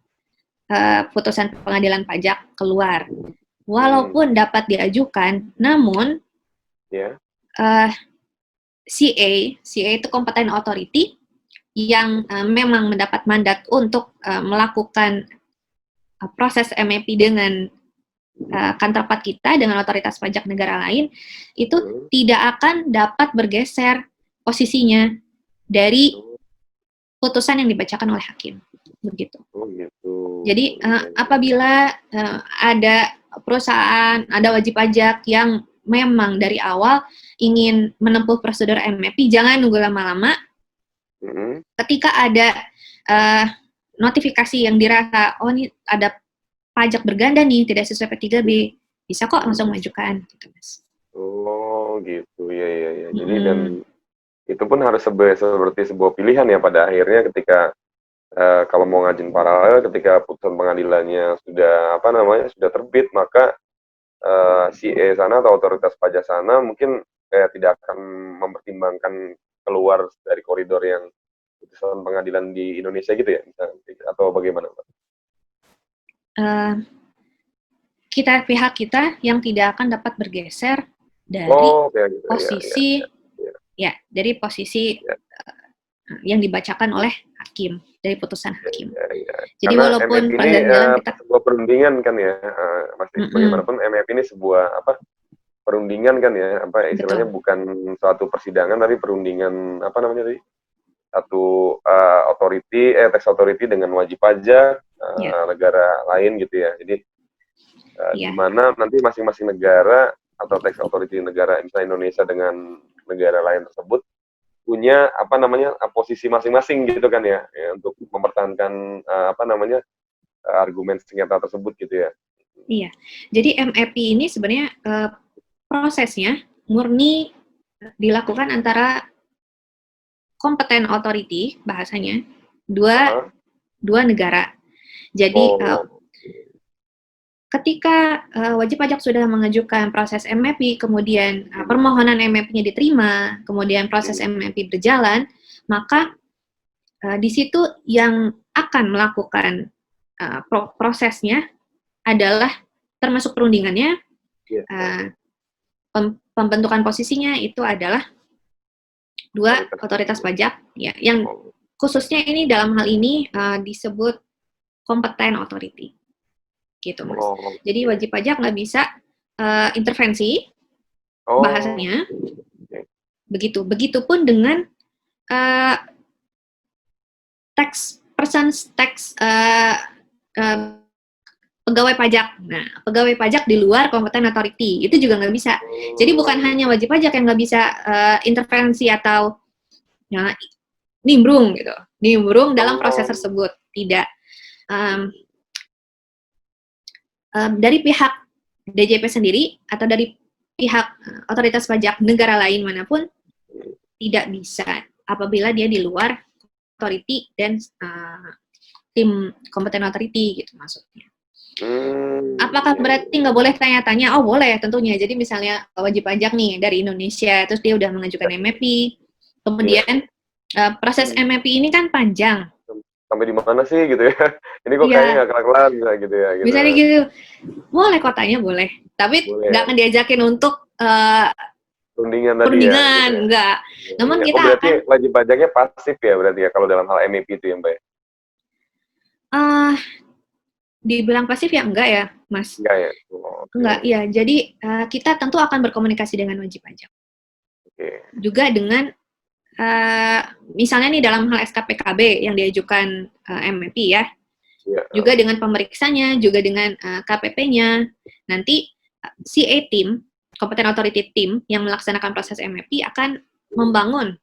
putusan pengadilan pajak keluar, walaupun dapat diajukan, namun CA itu competent authority yang memang mendapat mandat untuk melakukan proses MAP dengan counterpart kita, dengan otoritas pajak negara lain, itu tidak akan dapat bergeser posisinya dari putusan yang dibacakan oleh hakim. Begitu. Jadi apabila ada perusahaan, ada wajib pajak yang memang dari awal ingin menempuh prosedur MAP, jangan nunggu lama-lama. Ketika ada notifikasi yang dirasa, oh ini ada pajak berganda nih, tidak sesuai P3B, bisa kok langsung mengajukan, gitu Mas.
Oh gitu, ya. Jadi dan itu pun harus seperti sebuah pilihan ya pada akhirnya ketika kalau mau ngajin paralel, ketika putusan pengadilannya sudah sudah terbit, maka CA sana atau otoritas pajak sana mungkin tidak akan mempertimbangkan keluar dari koridor yang putusan pengadilan di Indonesia gitu ya, atau bagaimana Pak?
Pihak kita yang tidak akan dapat bergeser dari posisi dari posisi yang dibacakan oleh hakim, dari putusan hakim. Jadi
karena
walaupun
kita sebuah perundingan kan ya, pasti bagaimanapun MAP ini sebuah perundingan kan ya, istilahnya bukan suatu persidangan tapi perundingan satu tax authority dengan wajib pajak negara lain gitu ya. Jadi di mana nanti masing-masing negara atau tax authority negara misalnya Indonesia dengan negara lain tersebut punya posisi masing-masing gitu kan ya untuk mempertahankan argumen sengketa tersebut gitu ya.
Iya. Jadi MAP ini sebenarnya prosesnya murni dilakukan antara competent authority bahasanya dua negara. Jadi ketika wajib pajak sudah mengajukan proses MAP, kemudian permohonan MAP-nya diterima, kemudian proses MAP berjalan, maka di situ yang akan melakukan prosesnya adalah termasuk perundingannya, pembentukan posisinya itu adalah dua otoritas pajak, ya, yang khususnya ini dalam hal ini disebut competent authority, gitu Mas. Jadi wajib pajak nggak bisa intervensi bahasanya, begitupun dengan pegawai pajak. Nah, pegawai pajak di luar competent authority itu juga nggak bisa. Jadi bukan hanya wajib pajak yang nggak bisa intervensi atau ya, nimbrung gitu, nimbrung dalam proses tersebut. Tidak. Dari pihak DJP sendiri atau dari pihak otoritas pajak negara lain manapun tidak bisa apabila dia di luar authority dan tim competent authority gitu maksudnya. Apakah berarti nggak boleh tanya-tanya? Oh boleh tentunya. Jadi misalnya wajib pajak nih dari Indonesia, terus dia udah mengajukan MAP, kemudian proses MAP ini kan panjang.
Sampai di mana sih gitu ya? Ini kok kayaknya nggak kelar-kelar gitu ya? Gitu.
Bisa gitu. Boleh kotanya boleh, tapi nggak akan diajakin untuk
perundingan tadi ya? Gitu
enggak. Namun kita
berarti wajib pajaknya pasif ya berarti ya kalau dalam hal MAP itu ya Mbak?
Dibilang pasif ya enggak ya, Mas?
Enggak ya?
Enggak, ya. Jadi kita tentu akan berkomunikasi dengan wajib pajak. Juga dengan misalnya nih dalam hal SKPKB yang diajukan MAP ya. Juga dengan pemeriksanya, juga dengan KPP-nya. Nanti CA team, Competent Authority Team yang melaksanakan proses MAP akan membangun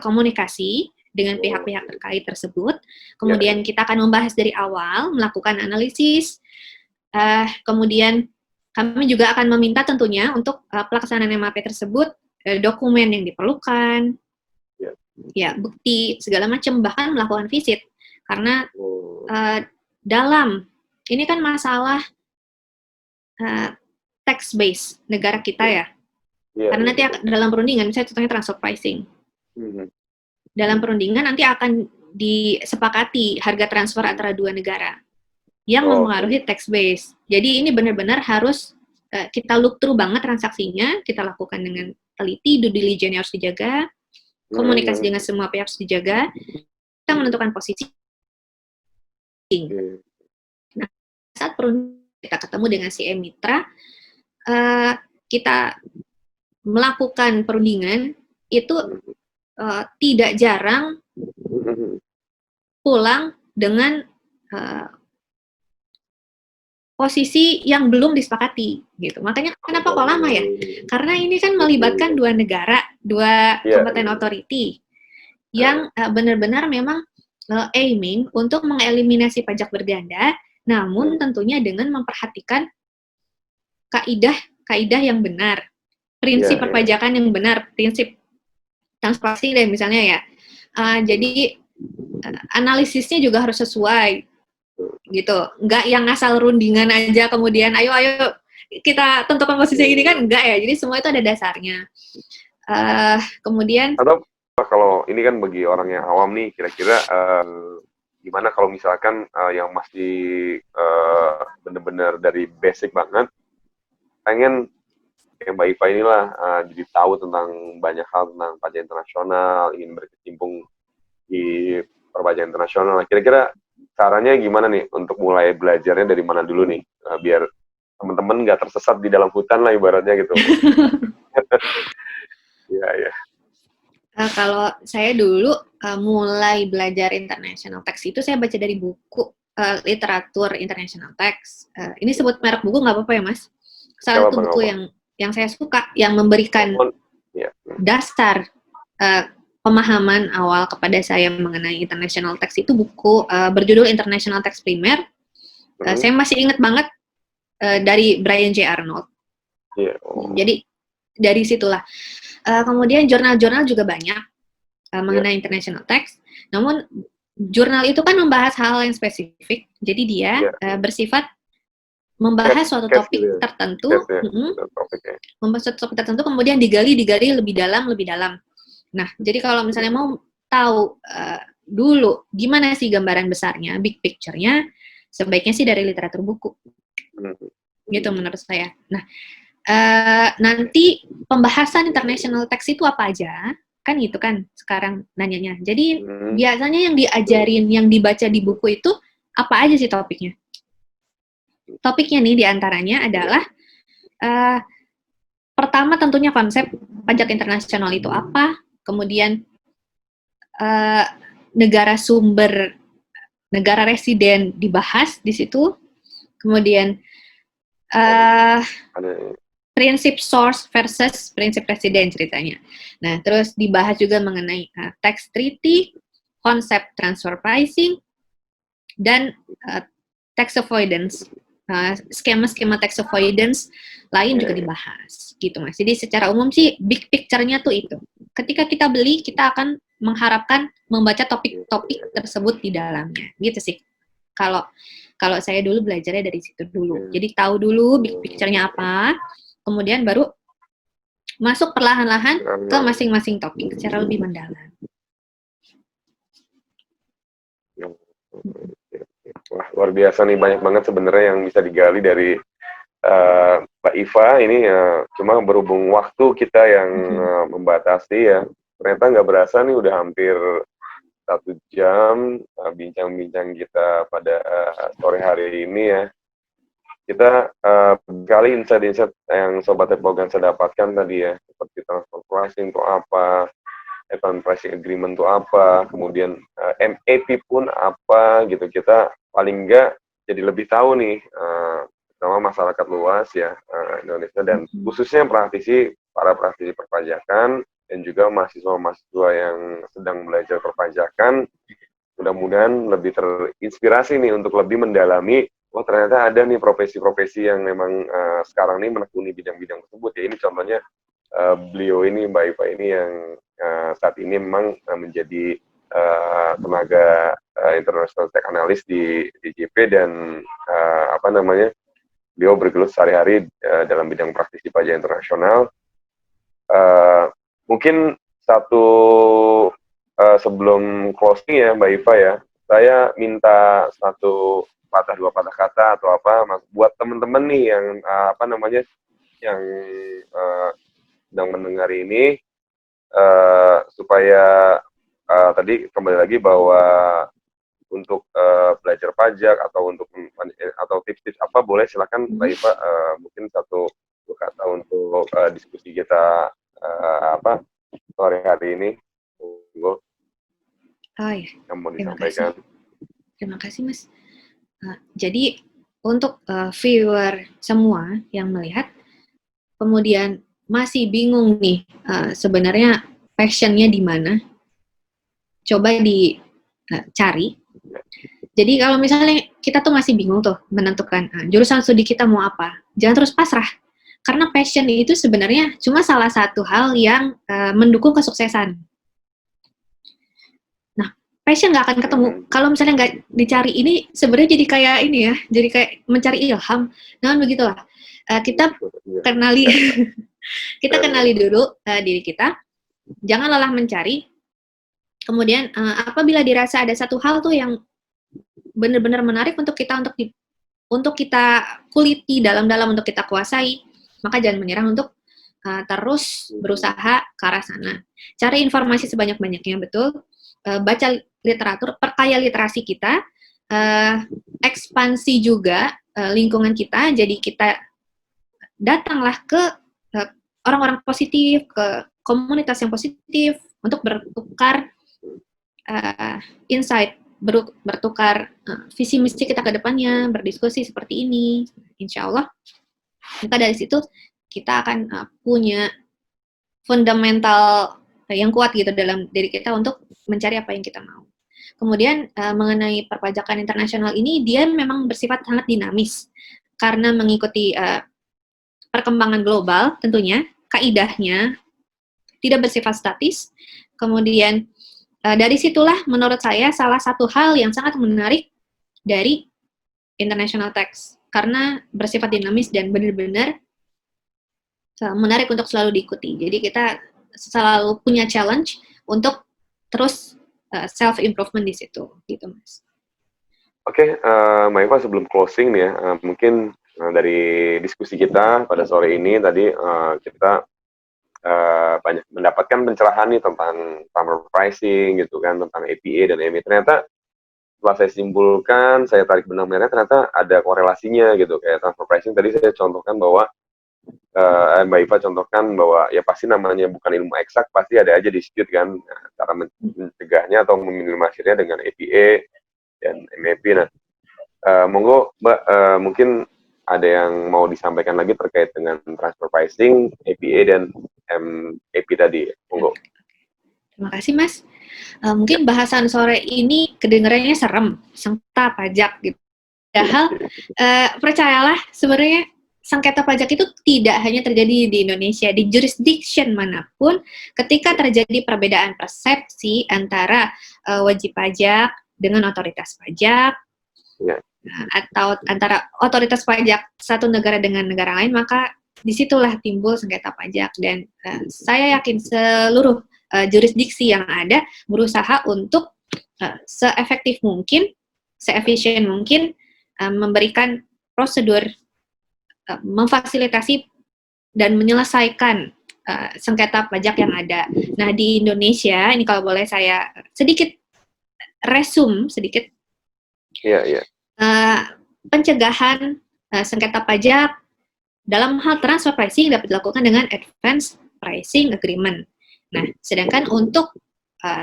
komunikasi dengan pihak-pihak terkait tersebut. Kemudian kita akan membahas dari awal, melakukan analisis. Kemudian kami juga akan meminta tentunya untuk pelaksanaan MAP tersebut, dokumen yang diperlukan, ya bukti, segala macam, bahkan melakukan visit. Karena dalam, ini kan masalah tax base negara kita ya. Karena nanti dalam perundingan, misalnya contohnya transfer pricing. Dalam perundingan nanti akan disepakati harga transfer antara dua negara yang mempengaruhi tax base. Jadi ini benar-benar harus kita look through banget transaksinya, kita lakukan dengan teliti, due diligence harus dijaga, komunikasi dengan semua pihak harus dijaga, kita menentukan posisi. Nah, saat perundingan kita ketemu dengan si mitra, kita melakukan perundingan itu tidak jarang pulang dengan posisi yang belum disepakati gitu. Makanya kenapa kok lama ya? Karena ini kan melibatkan dua negara, dua competent authority yang benar-benar memang aiming untuk mengeliminasi pajak berganda, namun tentunya dengan memperhatikan kaidah yang benar, prinsip perpajakan yang benar, prinsip transparansi deh misalnya ya. Jadi analisisnya juga harus sesuai gitu. Enggak yang asal rundingan aja kemudian ayo kita tentukan posisi ini kan enggak ya. Jadi semua itu ada dasarnya. Kemudian
atau kalau ini kan bagi orang yang awam nih kira-kira gimana kalau misalkan yang masih benar-benar dari basic banget pengen kayak Mbak Iva inilah jadi tahu tentang banyak hal tentang pajak internasional, ingin berkecimpung di perpajakan internasional. Kira-kira caranya gimana nih untuk mulai belajarnya dari mana dulu nih, biar teman-teman nggak tersesat di dalam hutan lah ibaratnya gitu. Iya.
Kalau saya dulu mulai belajar international tax itu saya baca dari buku literatur international tax. Ini sebut merek buku nggak apa-apa ya Mas? Salah satu buku yang saya suka, yang memberikan dasar pemahaman awal kepada saya mengenai international tax itu buku berjudul International Tax Primer. Saya masih ingat banget dari Brian J. Arnold. Jadi dari situlah. Kemudian jurnal-jurnal juga banyak mengenai international tax. Namun jurnal itu kan membahas hal yang spesifik. Jadi dia bersifat membahas suatu topik tertentu, membahas suatu topik tertentu, kemudian digali lebih dalam. Nah, jadi kalau misalnya mau tahu dulu gimana sih gambaran besarnya, big picture-nya, Sebaiknya sih dari literatur buku. Gitu menurut saya. Nah, nanti pembahasan international text itu apa aja? Kan gitu kan sekarang nanyanya. Jadi biasanya yang diajarin, yang dibaca di buku itu apa aja sih topiknya? Topiknya nih diantaranya adalah pertama tentunya konsep pajak internasional itu apa, kemudian negara sumber, negara residen dibahas di situ, kemudian prinsip source versus prinsip residen ceritanya. Nah, terus dibahas juga mengenai tax treaty, konsep transfer pricing, dan tax avoidance. Skema-skema tax avoidance lain juga dibahas, gitu Mas. Jadi secara umum sih big picture-nya tuh itu. Ketika kita beli, kita akan mengharapkan membaca topik-topik tersebut di dalamnya, gitu sih. Kalau saya dulu belajarnya dari situ dulu. Jadi tahu dulu big picture-nya apa, kemudian baru masuk perlahan-lahan ke masing-masing topik secara lebih mendalam.
Wah, luar biasa nih, banyak banget sebenarnya yang bisa digali dari Mbak Iva ini ya. Cuma berhubung waktu kita yang membatasi ya, ternyata nggak berasa nih udah hampir 1 jam bincang-bincang kita pada sore hari ini ya. Kita kali insight-insight yang Sobat Epogan saya dapatkan tadi ya, seperti transfer pricing itu apa, account pricing agreement itu apa, kemudian MAP pun apa gitu. Kita paling enggak jadi lebih tahu nih sama masyarakat luas ya Indonesia, dan khususnya para praktisi perpajakan dan juga mahasiswa-mahasiswa yang sedang belajar perpajakan. Mudah-mudahan lebih terinspirasi nih untuk lebih mendalami, wah ternyata ada nih profesi-profesi yang memang sekarang ini menekuni bidang-bidang tersebut ya. Ini contohnya beliau ini, Mbak Iva ini yang saat ini memang menjadi tenaga international tech analyst di JP, dan beliau bergelut sehari-hari dalam bidang praktisi pajak internasional. Mungkin sebelum closing ya Mbak Iva ya, saya minta dua patah kata atau apa buat teman-teman nih yang yang sedang mendengar ini, supaya tadi kembali lagi bahwa untuk belajar pajak atau tips-tips apa, boleh silakan Mbak Iva, mungkin dua kata untuk diskusi kita sore hari ini. Yang mau disampaikan.
Terima kasih Mas. Jadi untuk viewer semua yang melihat, kemudian masih bingung nih sebenarnya passionnya di mana, coba dicari. Jadi kalau misalnya kita tuh masih bingung tuh menentukan jurusan studi kita mau apa, jangan terus pasrah. Karena passion itu sebenarnya cuma salah satu hal yang mendukung kesuksesan. Nah, passion nggak akan ketemu. Kalau misalnya nggak dicari, ini sebenarnya jadi kayak ini ya, jadi kayak mencari ilham. Nah, begitulah. Kita kenali, kenali dulu diri kita. Jangan lelah mencari. Kemudian apabila dirasa ada satu hal tuh yang benar-benar menarik untuk kita kuliti dalam-dalam, untuk kita kuasai, maka jangan menyerah untuk terus berusaha ke arah sana. Cari informasi sebanyak-banyaknya, betul. Baca literatur, perkaya literasi kita, ekspansi juga lingkungan kita, jadi kita datanglah ke orang-orang positif, ke komunitas yang positif, untuk bertukar insight, bertukar visi misi kita ke depannya, berdiskusi seperti ini, insya Allah. Maka dari situ kita akan punya fundamental yang kuat gitu dalam diri kita untuk mencari apa yang kita mau. Kemudian mengenai perpajakan internasional ini, dia memang bersifat sangat dinamis karena mengikuti perkembangan global tentunya, kaidahnya tidak bersifat statis. Kemudian dari situlah menurut saya salah satu hal yang sangat menarik dari international tax, karena bersifat dinamis dan benar-benar menarik untuk selalu diikuti. Jadi kita selalu punya challenge untuk terus self improvement di situ, gitu Mas.
Oke, Mbak Eva sebelum closing nih ya, mungkin dari diskusi kita pada sore ini tadi kita banyak mendapatkan pencerahan nih tentang transfer pricing gitu kan, tentang APA dan MA. Ternyata setelah saya simpulkan, saya tarik benang merahnya, ternyata ada korelasinya gitu. Kayak transfer pricing tadi saya contohkan bahwa Mbak Iva contohkan bahwa ya pasti namanya bukan ilmu eksak, pasti ada aja dispute kan. Nah, cara mencegahnya atau meminimalisirnya dengan APA dan MAP. Nah, monggo Mbak, mungkin ada yang mau disampaikan lagi terkait dengan transfer pricing, APA dan MAP tadi. Monggo.
Terima kasih, Mas. Mungkin bahasan sore ini kedengarannya serem, sengketa pajak gitu. Padahal percayalah sebenarnya sengketa pajak itu tidak hanya terjadi di Indonesia, di jurisdiction manapun ketika terjadi perbedaan persepsi antara wajib pajak dengan otoritas pajak atau antara otoritas pajak satu negara dengan negara lain, maka disitulah timbul sengketa pajak. Dan saya yakin seluruh jurisdiksi yang ada berusaha untuk seefektif mungkin, seefisien mungkin memberikan prosedur, memfasilitasi dan menyelesaikan sengketa pajak yang ada. Nah, di Indonesia, ini kalau boleh saya sedikit resume sedikit, pencegahan sengketa pajak dalam hal transfer pricing dapat dilakukan dengan advance pricing agreement. Nah, sedangkan untuk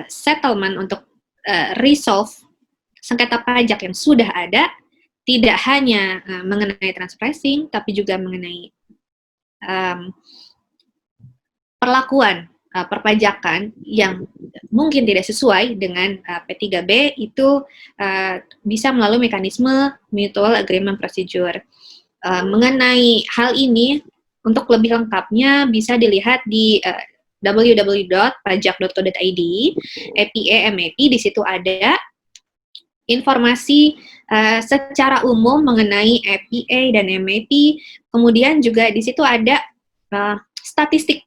settlement, untuk resolve sengketa pajak yang sudah ada, tidak hanya mengenai transfer pricing, tapi juga mengenai perlakuan perpajakan yang mungkin tidak sesuai dengan P3B itu bisa melalui mekanisme mutual agreement procedure. Mengenai hal ini, untuk lebih lengkapnya bisa dilihat di www.pajak.co.id, APA MAP, di situ ada informasi secara umum mengenai APA dan MAP, kemudian juga di situ ada statistik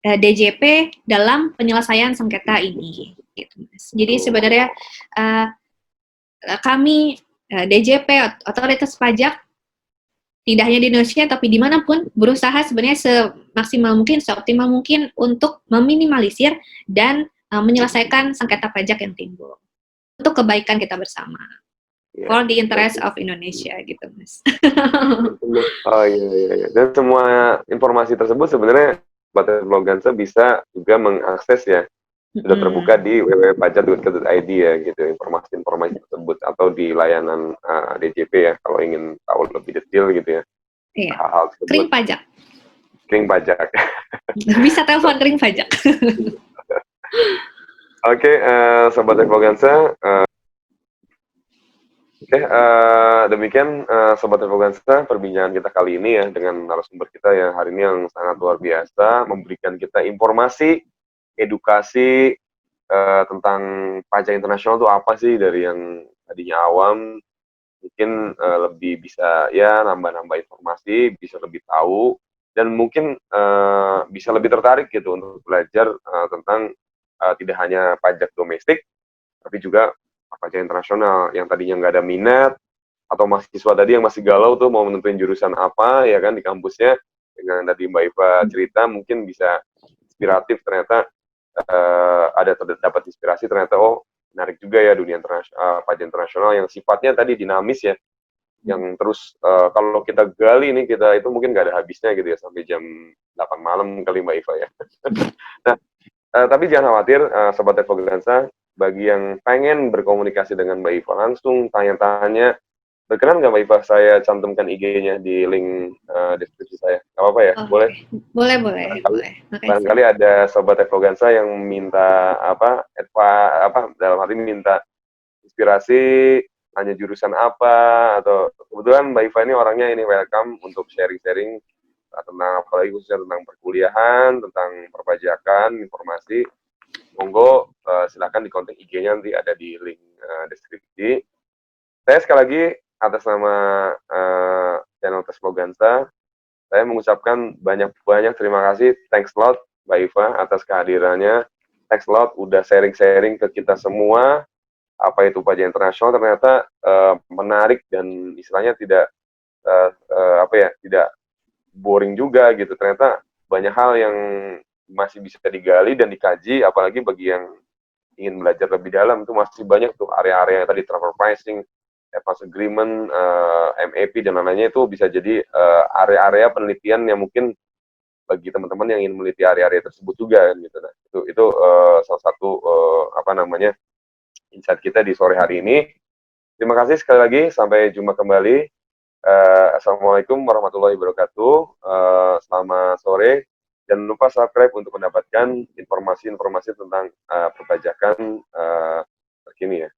DJP dalam penyelesaian sengketa ini. Gitu, Mas. Jadi sebenarnya kami DJP, otoritas pajak, tidak hanya di Indonesia tapi dimanapun berusaha sebenarnya semaksimal mungkin, seoptimal mungkin untuk meminimalisir dan menyelesaikan sengketa pajak yang timbul untuk kebaikan kita bersama, for the interest of Indonesia gitu, Mas.
Oh iya. Dan semua informasi tersebut sebenarnya Badan Logansa bisa juga mengakses ya, sudah terbuka di www.pajak.co.id ya gitu, informasi-informasi tersebut, atau di layanan DJP ya kalau ingin tahu lebih detail gitu ya.
Iya. Hal tersebut. Kering pajak. Bisa telepon kering pajak.
Oke, Sobat Evogansa, demikian Sobat Evogansa perbincangan kita kali ini ya dengan narasumber kita yang hari ini yang sangat luar biasa, memberikan kita informasi, edukasi tentang pajak internasional itu apa sih, dari yang tadinya awam mungkin lebih bisa ya nambah-nambah informasi, bisa lebih tahu, dan mungkin bisa lebih tertarik gitu untuk belajar tentang tidak hanya pajak domestik tapi juga pajak internasional yang tadinya nggak ada minat, atau mahasiswa tadi yang masih galau tuh mau menentuin jurusan apa ya kan di kampusnya. Dengan tadi Mbak Iva cerita mungkin bisa inspiratif, ternyata ada terdapat inspirasi, ternyata oh menarik juga ya dunia pajak internasional yang sifatnya tadi dinamis ya, yang terus kalau kita gali nih, kita itu mungkin nggak ada habisnya gitu ya, sampai jam 8 malam kali Mbak Iva ya. Nah, tapi jangan khawatir Sobat Evogansa, bagi yang pengen berkomunikasi dengan Mbak Iva langsung, tanya-tanya, berkenan nggak Mbak Iva saya cantumkan IG-nya di link deskripsi saya? Nggak apa-apa ya? Boleh?
Boleh.
Barangkali ada Sobat Evogansa yang minta dalam arti minta inspirasi, tanya jurusan apa, atau kebetulan Mbak Iva ini orangnya ini welcome untuk sharing-sharing tentang apalagi khususnya tentang perkuliahan, tentang perpajakan, informasi. Monggo silakan di kontak IG-nya, nanti ada di link deskripsi. Saya sekali lagi atas nama channel Tes Logansa, saya mengucapkan banyak-banyak terima kasih. Thanks a lot Mbak Iva atas kehadirannya. Thanks a lot udah sharing-sharing ke kita semua apa itu pajak internasional ternyata menarik dan istilahnya tidak apa ya, tidak boring juga gitu. Ternyata banyak hal yang masih bisa digali dan dikaji, apalagi bagi yang ingin belajar lebih dalam itu masih banyak tuh area-area tadi, transfer pricing, advance agreement, MAP dan lainnya, itu bisa jadi area-area penelitian yang mungkin bagi teman-teman yang ingin meneliti area-area tersebut juga kan gitu. Nah, itu salah satu apa namanya, insight kita di sore hari ini. Terima kasih sekali lagi, sampai jumpa kembali. Assalamualaikum warahmatullahi wabarakatuh. Selamat sore. Jangan lupa subscribe untuk mendapatkan informasi-informasi tentang perpajakan terkini ya.